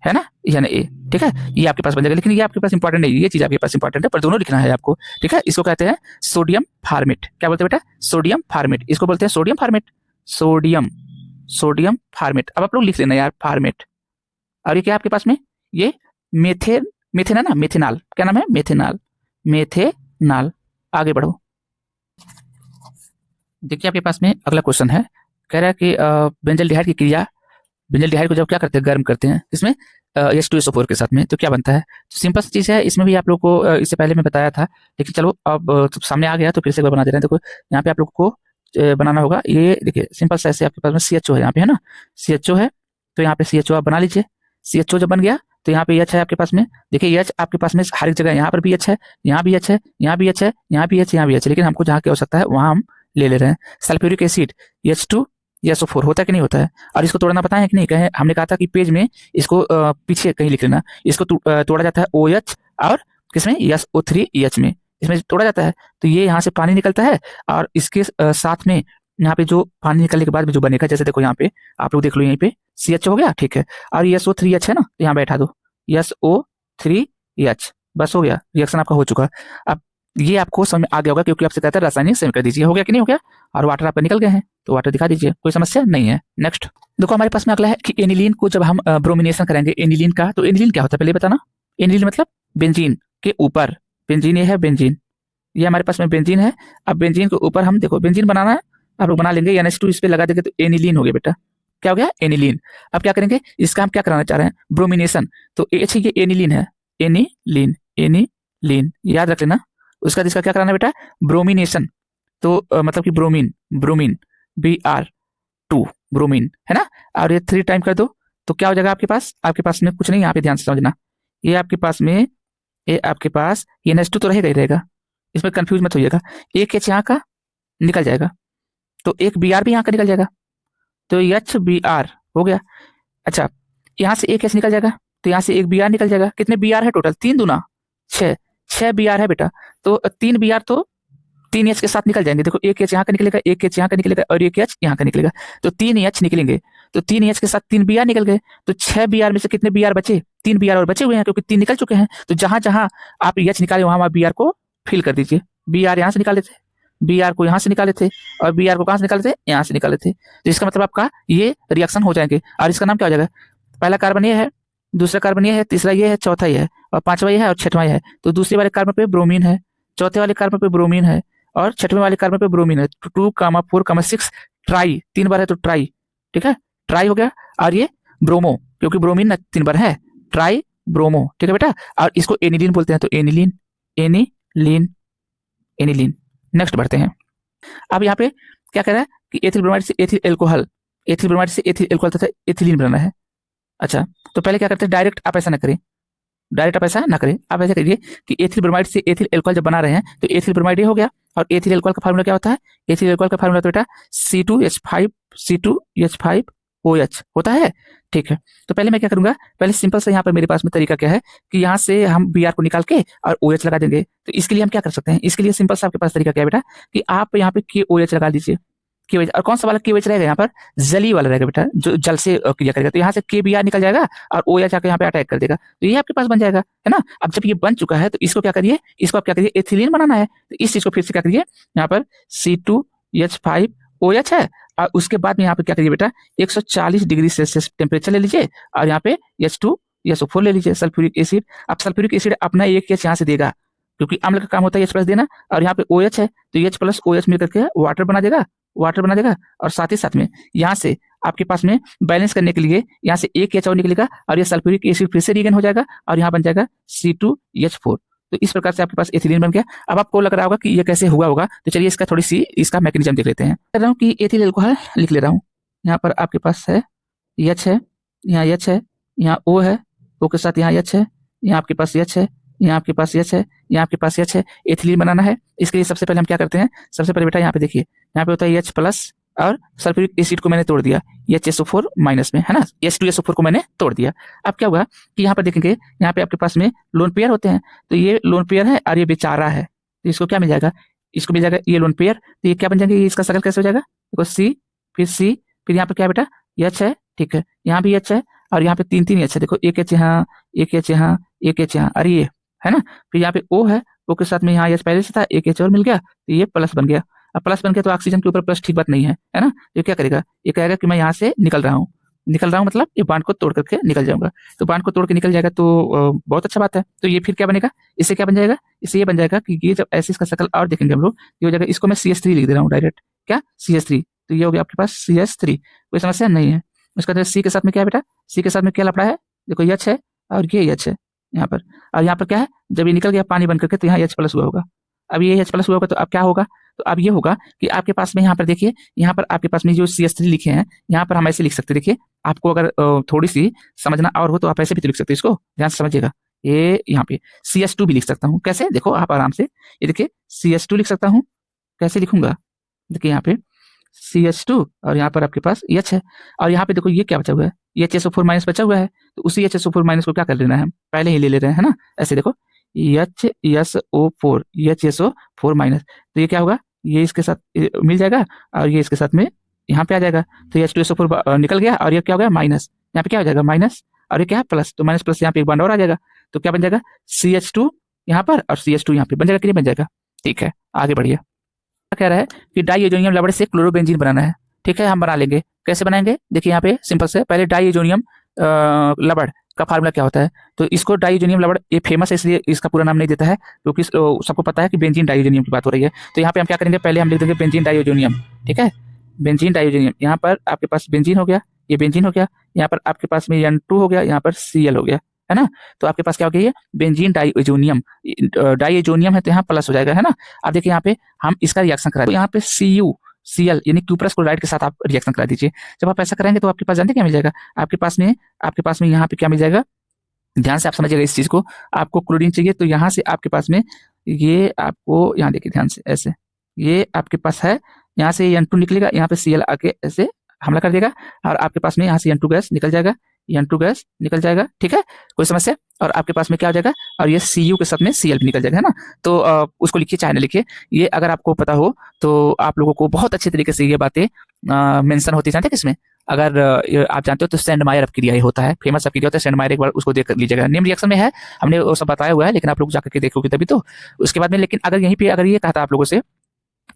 है ना, Na। ठीक है, ये आपके पास बन जाएगा। लेकिन ये आपके पास इंपॉर्टेंट नहीं, ये चीज आपके पास इंपॉर्टेंट है, पर दोनों लिखना है आपको। ठीक है, इसको कहते हैं सोडियम फॉर्मेट। क्या बोलते हैं बेटा? Sodium format. इसको बोलते हैं सोडियम फॉर्मेट, सोडियम फॉर्मेट। अब आप लोग लिख लेना यार, फॉर्मेट। और ये क्या आपके पास में? ये मेथेन है ना, मेथेनॉल। क्या नाम है? मेथेनॉल। आगे बढ़ो। देखिए आपके पास में अगला क्वेश्चन है, कह रहा है कि बेंजल्डिहाइड की क्रिया, बेंजल्डिहाइड को जब क्या करते हैं? गर्म करते हैं। इसमें H2SO4 के साथ में, तो क्या बनता है? तो सिंपल सी चीज़ है। इसमें भी आप लोग को इससे पहले मैं बताया था, लेकिन चलो अब सामने आ गया तो फिर से एक बार बना दे रहे हैं। देखो यहाँ पे आप लोग को बनाना होगा। ये देखिए सिंपल सा, ऐसे आपके पास में CHO है यहाँ पे, है ना, CHO है। तो यहाँ पे CHO आप बना लीजिए। CHO जब बन गया तो यहाँ पे H है आपके पास में। देखिए H आपके पास में हर एक जगह, यहाँ पर भी H है, यहाँ भी H है, यहाँ भी H है, यहाँ भी H, यहाँ भी H है। लेकिन हमको जहाँ की आवश्यकता है वहाँ हम ले रहे हैं। सल्फ्यूरिक एसिड H2SO4 होता है कि नहीं होता है? और इसको तोड़ना पता है कि नहीं? कहे हमने कहा था कि पेज में इसको पीछे कहीं लिख लेना। इसको तोड़ा जाता है OH और किसमें? SO3EH में, इसमें तोड़ा जाता है। तो ये यहाँ से पानी निकलता है और इसके साथ में यहाँ पे जो पानी निकलने के बाद में जो बनेगा, जैसे देखो यहाँ पे आप लोग देख लो, यहीं पे CH हो गया। ठीक है, और SO3H है ना, तो यहाँ बैठा दो SO3H। बस हो गया, रिएक्शन आपका हो चुका। अब ये आपको समझ में आ गया होगा, क्योंकि आपसे कहता है रासायनिक समीकरण दीजिए। हो गया कि नहीं हो गया? और वाटर आपका निकल गए हैं, तो वाटर दिखा दीजिए, कोई समस्या नहीं है। नेक्स्ट देखो हमारे पास में अगला है कि एनिलीन को जब हम ब्रोमिनेशन करेंगे एनिलीन का, तो एनिलीन क्या होता है पहले बताना। एनिलीन मतलब बेंजीन के ऊपर, बेंजीन ये है, बेंजीन ये हमारे पास में बेंजीन है। अब बेंजीन के ऊपर हम देखो बेंजीन बनाना है, आप लोग बना लेंगे, NH2 इस पे लगा देंगे तो एनिलीन हो गया बेटा। क्या हो गया? एनिलीन। अब क्या करेंगे? इसका हम क्या कराना चाह रहे हैं? ब्रोमिनेशन। तो H ये एनिलीन है, एनिलीन याद रख लेना। उसका इसका क्या कराना है बेटा? ब्रोमिनेशन। तो मतलब कि ब्रोमीन Br2 ब्रोमीन है ना। और ये 3 टाइम कर दो तो क्या हो जाएगा आपके पास? आपके पास में कुछ नहीं, यहाँ पे ध्यान से समझना। ये आपके पास में, ये आपके पास ये NH2 तो रहेगा ही रहेगा, इसमें कंफ्यूज मत होइएगा। एक H यहाँ का निकल जाएगा, तो एक Br भी यहाँ का निकल जाएगा, तो HBr हो गया। अच्छा, यहाँ से एक H निकल जाएगा, तो यहाँ से एक Br निकल जाएगा। कितने Br है टोटल? 3 दूना 6 Br है बेटा। तो 3 Br तो 3 H के साथ निकल जाएंगे। देखो एक H यहाँ का निकलेगा, एक H यहाँ का निकलेगा और एक H यहाँ का निकलेगा, तो 3 H निकलेंगे। तो 3 H के साथ 3 Br निकल गए, तो 6 Br में से कितने Br बचे? 3 Br और बचे हुए हैं, क्योंकि 3 निकल चुके हैं। तो जहां जहां आप H निकाले वहां Br को फिल कर दीजिए। Br यहाँ से निकाले थे, Br को यहाँ से निकाले थे, और Br को कहाँ से निकाले थे? यहाँ से निकाले थे। तो इसका मतलब आपका ये रिएक्शन हो जाएंगे। और इसका नाम क्या हो जाएगा? पहला कार्बन ये है, दूसरा कार्बन ये है, तीसरा ये है, चौथा ये है, और पांचवा ये है, और छठवां ये है। तो दूसरे वाले कार्बन पे ब्रोमीन है, चौथे वाले कार्बन पे ब्रोमीन है, और छठवें वाले कार्बन पे ब्रोमीन है। 2, 4, 6 ट्राई, 3 बार है तो ट्राई। ठीक है, ट्राई हो गया। और ये ब्रोमो, क्योंकि ब्रोमीन 3 बार है, ट्राई ब्रोमो। ठीक है बेटा, और इसको एनिलीन बोलते हैं, तो एनिलीन। नेक्स्ट बढ़ते हैं। अब यहाँ पे क्या कह रहा है कि एथिल ब्रोमाइड से एथिल एल्कोहल, एथिल ब्रोमाइड से एथिल एल्कोहल तथा एथिलीन बनाना है। अच्छा, तो पहले क्या करते हैं? डायरेक्ट आप ऐसा ना करें, डायरेक्ट आप ऐसा ना करें, आप ऐसा करिए कि एथिल ब्रोमाइड से एथिल एल्कोहल जब बना रहे हैं तो एथिल ब्रोमाइड ये हो गया, और एथिल एल्कोहल का फार्मूला क्या होता है? एथिल एल्कोहल का फार्मूला तो बेटा C2H5OH होता है। ठीक है, तो पहले मैं क्या करूंगा? पहले सिंपल से यहाँ पर मेरे पास में तरीका क्या है कि यहाँ से हम Br को निकाल के और OH लगा देंगे। तो इसके लिए हम क्या कर सकते हैं? इसके लिए सिंपल सा आपके पास तरीका क्या है बेटा कि आप यहाँ पे KOH लगा दीजिए। KOH, और कौन सा वाला KOH रहेगा? यहाँ पर जली वाला रहेगा बेटा, जो जल से क्रिया करेगा। तो यहाँ से KBr निकल जाएगा और OH आके यहाँ पे अटैक कर देगा, तो ये आपके पास बन जाएगा, है ना। अब जब ये बन चुका है तो इसको क्या करिए? इसको आप क्या करिए? एथिलीन बनाना है, तो इस चीज को फिर से क्या करिए? यहाँ पर C2H5OH है, और उसके बाद में यहाँ पे क्या करिए बेटा? 140 डिग्री सेल्सियस टेम्परेचर ले लीजिए, और यहाँ पे H2SO4 ले लीजिए, सल्फ्यूरिक एसिड। अब सल्फ्यूरिक एसिड अपना एक H यहाँ से देगा, क्योंकि अम्ल का काम होता है H प्लस देना, और यहाँ पे OH है तो H प्लस OH मिल करके वाटर बना देगा, वाटर बना देगा। और साथ ही साथ में यहाँ से आपके पास में बैलेंस करने के लिए यहाँ से एक H और निकलेगा, और ये सल्फ्यूरिक एसिड फिर से रीगेन हो जाएगा, और यहाँ बन जाएगा C2H4। तो इस प्रकार से आपके पास एथिलीन बन गया। अब आपको लग रहा होगा कि ये कैसे हुआ होगा, तो चलिए इसका थोड़ी सी इसका मैकेनिज्म देख लेते हैं। कर रहा हूँ कि एथिल अल्कोहल लिख ले रहा हूँ। यहाँ पर आपके पास है H है, यहाँ H है, यहाँ O है, O के साथ यहाँ H है, यहाँ आपके पास H है, यहाँ आपके पास H है, यहाँ आपके पास H है। एथिलीन बनाना है, इसके लिए सबसे पहले हम क्या करते हैं, सबसे पहले बेटा यहाँ पे देखिए, यहाँ पे होता है H प्लस, और सल्फ्यूरिक एसिड को मैंने तोड़ दिया HSO4 माइनस में, है ना, H2SO4 को मैंने तोड़ दिया। अब क्या हुआ कि यहाँ पर देखेंगे, यहाँ पे आपके पास में लोन पेयर होते हैं, तो ये लोन पेयर है और ये बेचारा है, तो इसको क्या मिल जाएगा, इसको मिल जाएगा ये लोन पेयर, तो ये क्या बन जाएगा, इसका सर्कल कैसे हो जाएगा, देखो C, फिर C, फिर यहाँ पे क्या बेटा H है, ठीक है, यहाँ भी H है, और यहाँ पे तीन तीन H है, देखो एक H यहाँ, एक H यहाँ, एक H यहाँ, अरे ये है ना, फिर यहाँ पे O है, O के साथ में यहाँ H पहले से था, एक H और मिल गया, तो ये प्लस बन गया। अब प्लस बन गया तो ऑक्सीजन के ऊपर प्लस ठीक बात नहीं है ना, ये क्या करेगा, ये कहेगा कि मैं यहाँ से निकल रहा हूँ, मतलब ये बांड को तोड़ करके निकल जाऊंगा, तो बांड को तोड़ के निकल जाएगा तो बहुत अच्छा बात है। तो ये फिर क्या बनेगा, इससे क्या बन जाएगा, इससे ये बन जाएगा कि ये जब ऐसे इसका शक्ल और देखेंगे हम लोग, ये हो जाएगा, इसको मैं CH3 लिख दे रहा हूँ डायरेक्ट, क्या CH3, तो ये हो गया आपके पास CH3, कोई समस्या नहीं है। उसके बाद C के साथ में क्या है बेटा, C के साथ में क्या लपड़ा है, देखो H है और ये H है यहाँ पर, और यहाँ पर क्या है, जब ये निकल गया पानी बन करके तो यहाँ H प्लस हुआ होगा। अब ये H प्लस हुआ होगा तो अब क्या होगा, तो अब ये होगा कि आपके पास में यहाँ पर देखिए, यहाँ पर आपके पास में जो CH3 लिखे हैं, यहाँ पर हम ऐसे लिख सकते हैं, देखिए आपको अगर थोड़ी सी समझना और हो तो आप ऐसे भी तो लिख सकते हैं, इसको ध्यान से समझिएगा। ये यहाँ पे CH2 भी लिख सकता हूँ, कैसे, देखो आप आराम से, ये देखिए CH2 लिख सकता हूँ, कैसे लिखूंगा, देखिए यहाँ पे CH2 और यहाँ पर आपके पास H है, और यहाँ पे देखो ये क्या बचा हुआ है, ये HSO4 माइनस बचा हुआ है, तो उसी HSO4 माइनस को क्या कर लेना है, हम पहले ही ले ले रहे हैं, है ना, ऐसे देखो HSO4, HSO4 माइनस, तो ये क्या होगा, ये इसके साथ मिल जाएगा, और ये इसके साथ में यहाँ पे आ जाएगा, तो H2SO4 निकल गया, और ये क्या हो गया माइनस, यहाँ पे क्या हो जाएगा माइनस, और ये क्या है प्लस, तो माइनस प्लस यहाँ पे एक बॉन्ड और आ जाएगा, तो क्या बन जाएगा CH2 यहाँ पर और CH2 यहाँ पे बन जाएगा कि नहीं बन जाएगा। ठीक है, आगे बढ़िए। कह रहा है कि डाइएजोनियम लवण से क्लोरोबेंजीन बनाना है, ठीक है, हम बना लेंगे, कैसे बनाएंगे, देखिए यहाँ पे सिंपल से, पहले डाइएजोनियम लवण का फार्मूला क्या होता है, तो इसको डाइएजोनियम लवण, ये फेमस है इसलिए इसका पूरा नाम नहीं देता है, क्योंकि सबको पता है कि बेंजीन डाइएजोनियम की बात हो रही है। तो यहाँ पे हम क्या करेंगे, पहले हम लिख देंगे बेंजीन डाइएजोनियम, ठीक है, बेंजीन डाइएजोनियम, यहाँ पर आपके पास बेंजीन हो गया, ये बेंजीन हो गया, यहाँ पर आपके पास में N2 हो गया, यहाँ पर Cl हो गया, है ना, तो आपके पास क्या हो गया, ये बेंजीन डाइएजोनियम, डाइएजोनियम है तो यहाँ प्लस हो जाएगा, है ना। अब देखिए यहाँ पे हम इसका रिएक्शन करा, तो यहाँ पे Cl यानी क्यूप्रस क्लोराइड के साथ आप रिएक्शन करा दीजिए। जब आप ऐसा कराएंगे तो आपके पास जानते क्या मिल जाएगा, आपके पास में यहाँ पे क्या मिल जाएगा, ध्यान से आप समझिएगा इस चीज को, आपको क्लोरीन चाहिए तो यहाँ से आपके पास में ये आपको यहाँ देखिए ध्यान से, ऐसे ये आपके पास है, यहाँ से N2 निकलेगा, यहाँ पे Cl आके ऐसे हमला कर देगा, और आपके पास में यहाँ से N2 गैस निकल जाएगा, N2 गैस निकल जाएगा, ठीक है, कोई समस्या, और आपके पास में क्या हो जाएगा, और ये Cu के साथ में Cl भी निकल जाएगा, है ना। तो उसको लिखिए चाहे ना लिखिए, ये अगर आपको पता हो तो आप लोगों को बहुत अच्छे तरीके से ये बातें मेंशन होती जानते हैं किसमें, अगर आप जानते हो तो सेंडमायर अपक्रिया होता है, फेमस अपक्रिया होता है सेंडमायर, एक बार उसको देख लीजिएगा, नेम रिएक्शन में है, हमने वो सब बताया हुआ है, लेकिन आप लोग जाकर के देखोगे तभी तो उसके बाद में। लेकिन अगर यहीं पे अगर ये कहा था आप लोगों से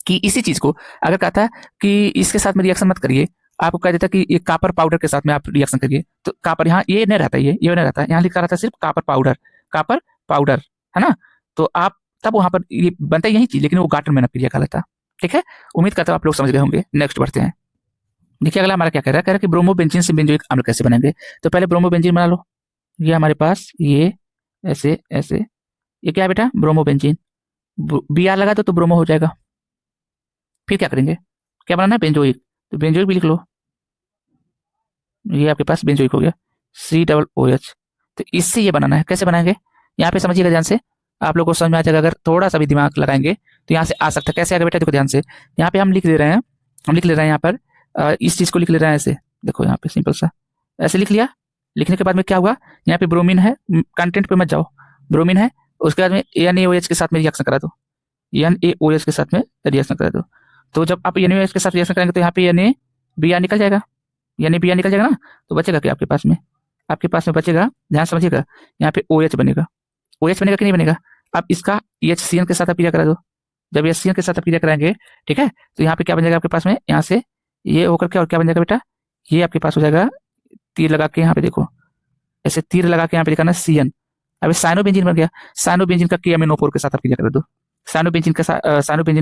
कि इसी चीज को अगर कहा था कि इसके साथ में रिएक्शन मत करिए, आपको कह देता कि ये कापर पाउडर के साथ में आप रिएक्शन करिए, तो कापर यहाँ ये नहीं रहता, ये नहीं रहता, यहाँ लिखा रहता सिर्फ कापर पाउडर, है ना, तो आप तब वहां पर ये बनता यही चीज, लेकिन वो गाटरमैन अपक्रिया कहलाता। ठीक है, उम्मीद करता हूँ आप लोग समझ गए होंगे। नेक्स्ट बढ़ते हैं, देखिए अगला हमारा क्या कह रहा है कि ब्रोमोबेंजीन से बेंजोइक अम्ल कैसे बनाएंगे। तो पहले ब्रोमोबेंजीन बना लो, ये हमारे पास ये ऐसे ऐसे, ये क्या है बेटा ब्रोमोबेंजीन, Br लगा दो तो ब्रोमो हो जाएगा। फिर क्या करेंगे, क्या बनाना है बेंजोइक, तो बेंजोइक भी लिख लो, ये आपके पास बेंजोइक हो गया COOH। तो इससे ये बनाना है, कैसे बनाएंगे यहाँ पे समझिएगा ध्यान से, आप लोगों को समझ में आ जाएगा, अगर थोड़ा सा भी दिमाग लगाएंगे तो यहाँ से आ सकता है। कैसे आएगा बेटा, देखो ध्यान से, यहाँ पे हम लिख ले रहे हैं, यहाँ पर इस चीज को लिख ले रहे हैं ऐसे, देखो यहाँ पे सिंपल सा ऐसे लिख लिया। लिखने के बाद में क्या हुआ, यहाँ पे ब्रोमीन है, कंटेंट पे मत जाओ, ब्रोमीन है, उसके बाद में NaOH के साथ में रिएक्शन करा दो, NaOH के साथ में रिएक्शन करा दो। तो जब आप NaOH के साथ रिएक्शन करेंगे तो यहाँ पे NaBr निकल जाएगा, NaBr निकल जाएगा ना, तो बचेगा क्या आपके पास में बचेगा, ध्यान समझिएगा, यहाँ पे OH बनेगा, OH बनेगा कि नहीं बनेगा। अब इसका HCN के साथ अपक्रिया करा दो, जब HCN के साथ अपक्रिया कराएंगे, ठीक है, तो यहाँ पे क्या बन जाएगा आपके पास में, यहाँ से ये होकर के और क्या बन जाएगा बेटा, ये आपके पास हो जाएगा, तीर लगा के यहाँ पे देखो, ऐसे तीर लगा के यहाँ पे लिखा ना CN, अब साइनोबेंजीन बन गया। साइनोबेंजीन का KMnO4 के साथ आप क्रिया कर दो। साइनोबेंजीन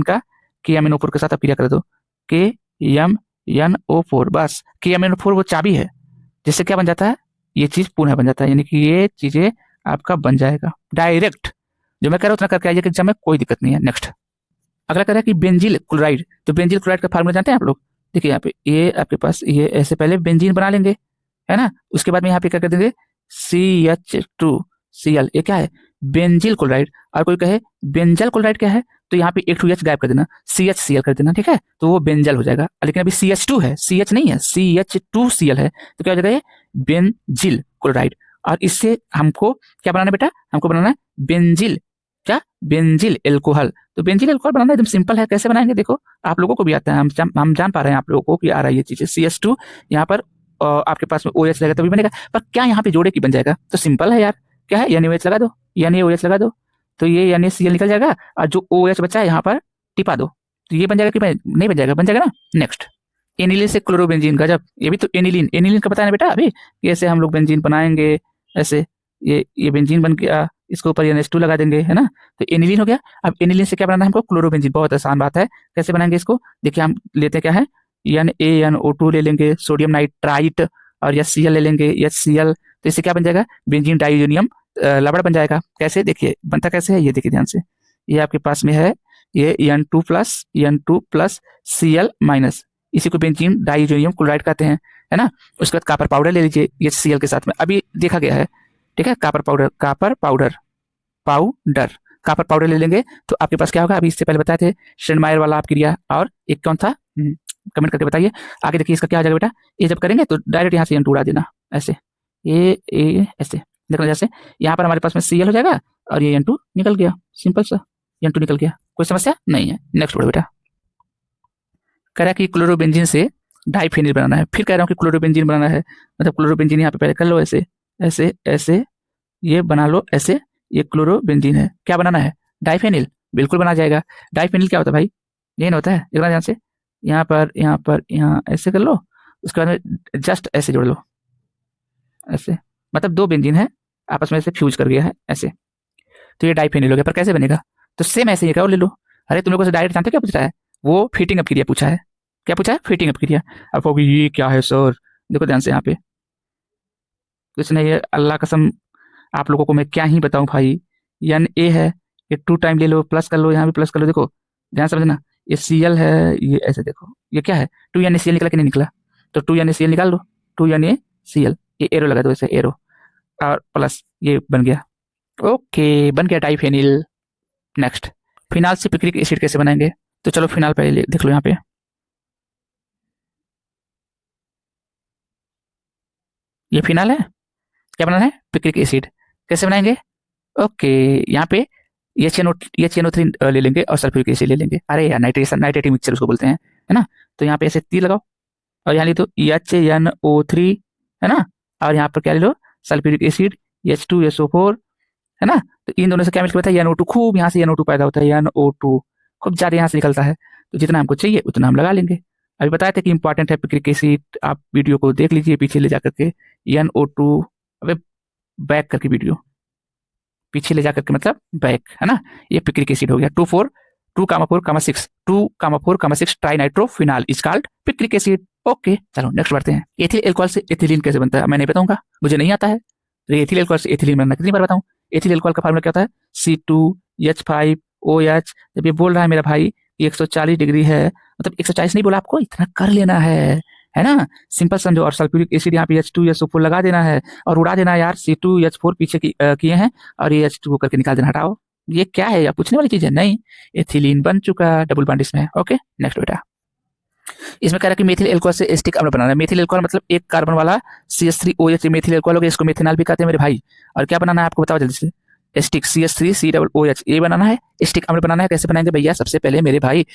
का KMnO4 के साथ आप क्रिया कर दो। KMnO4, बस KMnO4 वो चाबी है जिससे क्या बन जाता है, ये चीज पुनः बन जाता है, यानी कि ये चीजें आपका बन जाएगा डायरेक्ट। जो मैं कह रहा हूँ उतना करके आइए कि एग्जाम में कोई दिक्कत नहीं है। नेक्स्ट अगला कह रहा है कि बेंजील क्लोराइड। तो बेंजील क्लोराइड का फार्मूला जानते हैं आप लोग? देखिए यहाँ पे ये आपके पास ये ऐसे पहले बेंजीन बना लेंगे, है ना। उसके बाद में यहाँ पे क्या कर देंगे, CH2Cl। ये क्या है, बेंजील क्लोराइड। और कोई कहे बेंजल क्लोराइड क्या है, तो यहाँ पे एक 2H गायब कर देना, CHCl कर देना, ठीक है, तो वो बेंजल हो जाएगा। लेकिन अभी CH2 है, CH नहीं है, CH2Cl है, तो क्या हो जाएगा ये बेंजिल क्लोराइड। और इससे हमको क्या बनाना है बेटा, हमको बनाना है बेंजिल, क्या, बेंजिल एल्कोहल। तो बेंजिल एल्कोहल बनाना एकदम सिंपल है। कैसे बनाएंगे देखो, आप लोगों को भी आता है, हम जान पा रहे हैं आप लोगों को कि आ रहा है ये चीजें। CH2 यहाँ पर आपके पास में OH लगेगा तभी बनेगा, पर क्या यहाँ पे जोड़े की बन जाएगा, तो सिंपल है यार, क्या है, NaOH लगा दो, NaOH लगा दो, तो ये NaCl निकल जाएगा, और जो OH बचा है यहाँ पर टिपा दो, तो ये बन जाएगा कि नहीं बन जाएगा, बन जाएगा ना। नेक्स्ट एनिलीन से क्लोरोबेंजीन, गजब, ये भी तो एनिलीन का पता है बेटा अभी, कैसे हम लोग बेंजीन बनाएंगे, ऐसे ये बेंजीन बन गया, इसके ऊपर NH2 लगा देंगे, है ना, तो एनिलीन हो गया। अब एनिलीन से क्या बनाना है हमको, क्लोरोबेंजीन। बहुत आसान बात है, कैसे बनाएंगे इसको, देखिए हम लेते क्या है, NaNO2 ले लेंगे, सोडियम नाइट्राइट, और HCl ले लेंगे, HCl, तो इससे क्या बन जाएगा, बेंजीन डाइजोनियम लवण बन जाएगा। कैसे, देखिए बनता कैसे है, ये देखिए ध्यान से, ये आपके पास में है ये N2+ Cl माइनस, इसी को बेंजीन डाइजोनियम क्लोराइड कहते हैं, है ना। उसके बाद कापर पाउडर ले लीजिए HCl के साथ में, अभी देखा गया है, ठीक है, कापर पाउडर ले लेंगे, तो आपके पास क्या होगा, अभी इससे पहले बताए थे शेनमायर वाला आप क्रिया, और एक कौन था, कमेंट करके बताइए। आगे देखिए इसका क्या हो जाएगा बेटा, ये जब करेंगे तो डायरेक्ट यहाँ से N2 उड़ा देना, ऐसे ये ऐसे देखना, जैसे यहाँ पर हमारे पास में Cl हो जाएगा, और ये N2 निकल गया, सिंपल सा N2 निकल गया, कोई समस्या नहीं है। नेक्स्ट बढ़ो बेटा, कह रहा है कि क्लोरोबेंजीन से डाइफेनिल बनाना है। फिर कह रहा हूँ कि क्लोरोबेंजीन बनाना है, मतलब क्लोरोबेंजीन यहाँ पे पहले कर लो, ऐसे ऐसे ऐसे ये बना लो, ऐसे ये क्लोरोबेंजीन है, क्या बनाना है, डाइफेनिल, बिल्कुल बना जाएगा। डाइफेनिल क्या होता है भाई, ये होता है, देखना ध्यान से, यहाँ ऐसे कर लो, उसके बाद में जस्ट ऐसे जोड़ लो, ऐसे, मतलब दो बेंजीन है आपस में से फ्यूज कर गया है ऐसे, तो ये डाइफेनिल हो गया। पर कैसे बनेगा, तो सेम ऐसे ही क्या, ले लो। अरे तुम लोगों से डायरेक्ट जानते हो क्या पूछा है, वो फिटिंग अप क्रिया पूछा है। क्या पूछा है, फिटिंग अप क्रिया। अब कहोगे ये क्या है सर, देखो ध्यान से, यहाँ पे कुछ नहीं है, अल्लाह कसम आप लोगों को मैं क्या ही बताऊं भाई। Na है, ये 2 टाइम ले लो, प्लस कर लो, यहाँ भी प्लस कर लो, देखो ध्यान समझना, ये Cl है, ये ऐसे देखो, ये क्या है, 2NaCl निकला कि नहीं निकला, तो 2NaCl निकाल दो, 2NaCl, ये एरो लगा दो, ऐसे एरो, और प्लस ये बन गया, ओके, बन गया डाइफेनिल। नेक्स्ट, फिनाल से पिक्रिक एसिड कैसे बनाएंगे, तो चलो फिनाल पहले देख लो, यहाँ पे ये फिनाल है, क्या बनाना है, पिक्रिक एसिड, कैसे बनाएंगे, ओके, यहाँ पे HNO3 ले लेंगे, और सल्फ्यूरिक एसिड ले लेंगे, अरे यार नाइट्रेटिंग मिक्सचर उसको बोलते हैं, है ना। तो यहाँ पे ऐसे तीर लगाओ, और यहाँ ले तो HNO3, है ना, और यहाँ पर क्या ले लो, सल्फ्यूरिक एसिड, H2SO4, है ना। तो इन दोनों से क्या मिलकर होता है, NO2, खूब यहाँ से NO2 पैदा होता है, NO2 खूब ज्यादा यहाँ से निकलता है, तो जितना हमको चाहिए उतना हम लगा लेंगे। अभी बताया था कि इंपॉर्टेंट है पिक्रिक एसिड, आप वीडियो को देख लीजिए पीछे ले जाकर के, NO2, अबे बैक करके वीडियो पीछे ले जाकर के, मतलब बैक, है ना। ये पिक्रिक एसिड हो गया, 2,4,6 try nitrophenol is called picric acid. Okay, चलो नेक्स्ट बढ़ते हैं। एथिल अल्कोहल से एथिलीन कैसे बनता है, मैं नहीं बताऊंगा, मुझे नहीं आता है। तो एथिल अल्कोहल से एथिलीन बनना कितनी बार बताऊं। एथिल अल्कोहल का फार्मूला क्या होता है, C2H5OH। जब ये बोल रहा है मेरा भाई 140 डिग्री है, मतलब 140 नहीं बोला, आपको इतना कर लेना है ना, सिंपल समझो। और सल्फ्यूरिक एसिड यहाँ पे H2SO4 लगा देना है, और उड़ा देना है यार, C2H4 पीछे किए हैं, और ये H2 करके निकाल देना, हटाओ, ये क्या है यार, पूछने वाली चीज है, नहीं, एथिलीन बन चुका, डबल बॉन्ड इसमें है। ओके, नेक्स्ट बेटा, इसमें कह रहा है कि मेथिल एल्कोहल से एस्टिक अम्ल बनाना है। मेथिल एल्कोहल मतलब एक कार्बन वाला CH3OH मेथिल एल्कोहल हो गया, इसको मेथिनॉल भी कहते हैं मेरे भाई। और क्या बनाना है आपको बताओ जल्दी से, एस्टिक CH3COOH, ये बनाना है, एस्टिक अम्ल बनाना है। कैसे बनाएंगे भैया, सबसे पहले मेरे भाई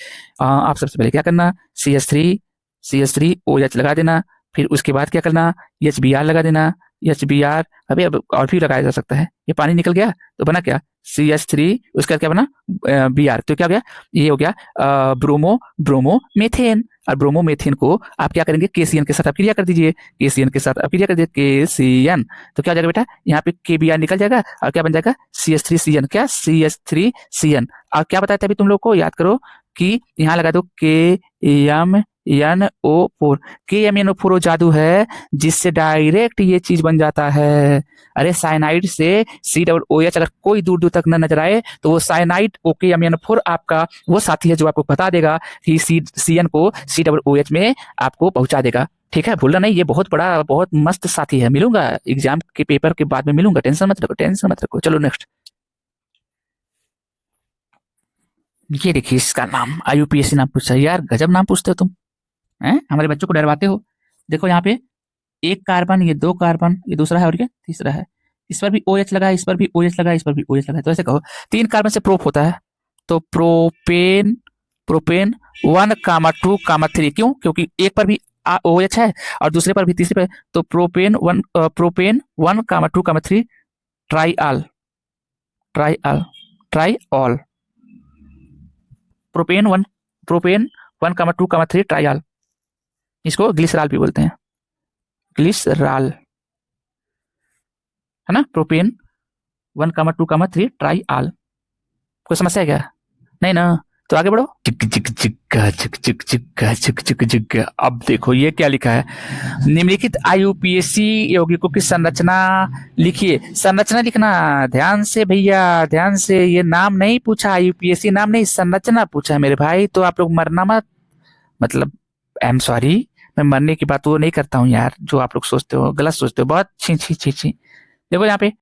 आप सबसे पहले क्या करना, CH3OH लगा देना, फिर उसके बाद क्या करना, HBr लगा देना, HBr, अभी अब और भी लगाया जा सकता है, ये पानी निकल गया तो बना क्या, CH3 उसका क्या बना Br, तो क्या हो गया, ये हो गया ब्रोमो ब्रोमोमेथेन। और ब्रोमोमेथेन को आप क्या करेंगे, KCN के साथ आप क्रिया कर दीजिए, KCN के साथ आप क्रिया कर दीजिए, KCN, तो क्या हो जाएगा बेटा, यहाँ पे KBr निकल जाएगा और क्या बन जाएगा CH3CN, क्या CH3CN। और क्या बताया था अभी तुम लोग को, याद करो कि यहाँ लगा दो KMNO4, KMNO4 जादू है जिससे डायरेक्ट ये चीज बन जाता है। अरे साइनाइड से COOH अगर कोई दूर दूर तक न नजर आए तो वो साइनाइड KMNO4 आपका वो साथी है जो आपको बता देगा कि CN को COOH में आपको पहुंचा देगा। ठीक है, भूलना नहीं, ये बहुत बड़ा बहुत मस्त साथी है। मिलूंगा एग्जाम के पेपर के बाद में मिलूंगा, टेंशन मत रखो, टेंशन मत रखो। चलो नेक्स्ट, ये देखिए इसका नाम IUPAC नाम पूछा है। यार गजब नाम पूछते हो तुम, हैं हमारे बच्चों को डरवाते हो। देखो यहाँ पे एक कार्बन, ये दो कार्बन, ये दूसरा है और ये तीसरा है, इस पर भी OH लगा है, इस पर भी OH लगा है, इस पर भी OH लगा है। तो ऐसे कहो 3 कार्बन से प्रोप होता है, तो प्रोपेन प्रोपेन 1,2,3, क्यों, क्योंकि एक पर भी OH है और दूसरे पर भी, तीसरे पर, तो प्रोपेन 1,2,3 ट्राइआल ट्राइआल ट्राइऑल, प्रोपेन 1,2,3 ट्राइआल, इसको ग्लिसरॉल भी बोलते हैं, ग्लिसरॉल, है ना, प्रोपेन 1,2,3 ट्राइआल। कोई समस्या है क्या, नहीं ना, तो आगे बढ़ो। चिक चिक चिक्का चिक चिक चिक्का चिक चिक चिक्का। अब देखो ये क्या लिखा है, निम्नलिखित IUPAC यौगिकों की संरचना लिखिए। संरचना लिखना ध्यान से भैया, ध्यान से, ये नाम नहीं पूछा, IUPAC नाम नहीं, संरचना पूछा है मेरे भाई। तो आप लोग मरना मत, मतलब आई एम सॉरी, मैं मरने की बात वो नहीं करता हूँ यार, जो आप लोग सोचते हो गलत सोचते हो बहुत, छी छी छी छी। देखो यहाँ पे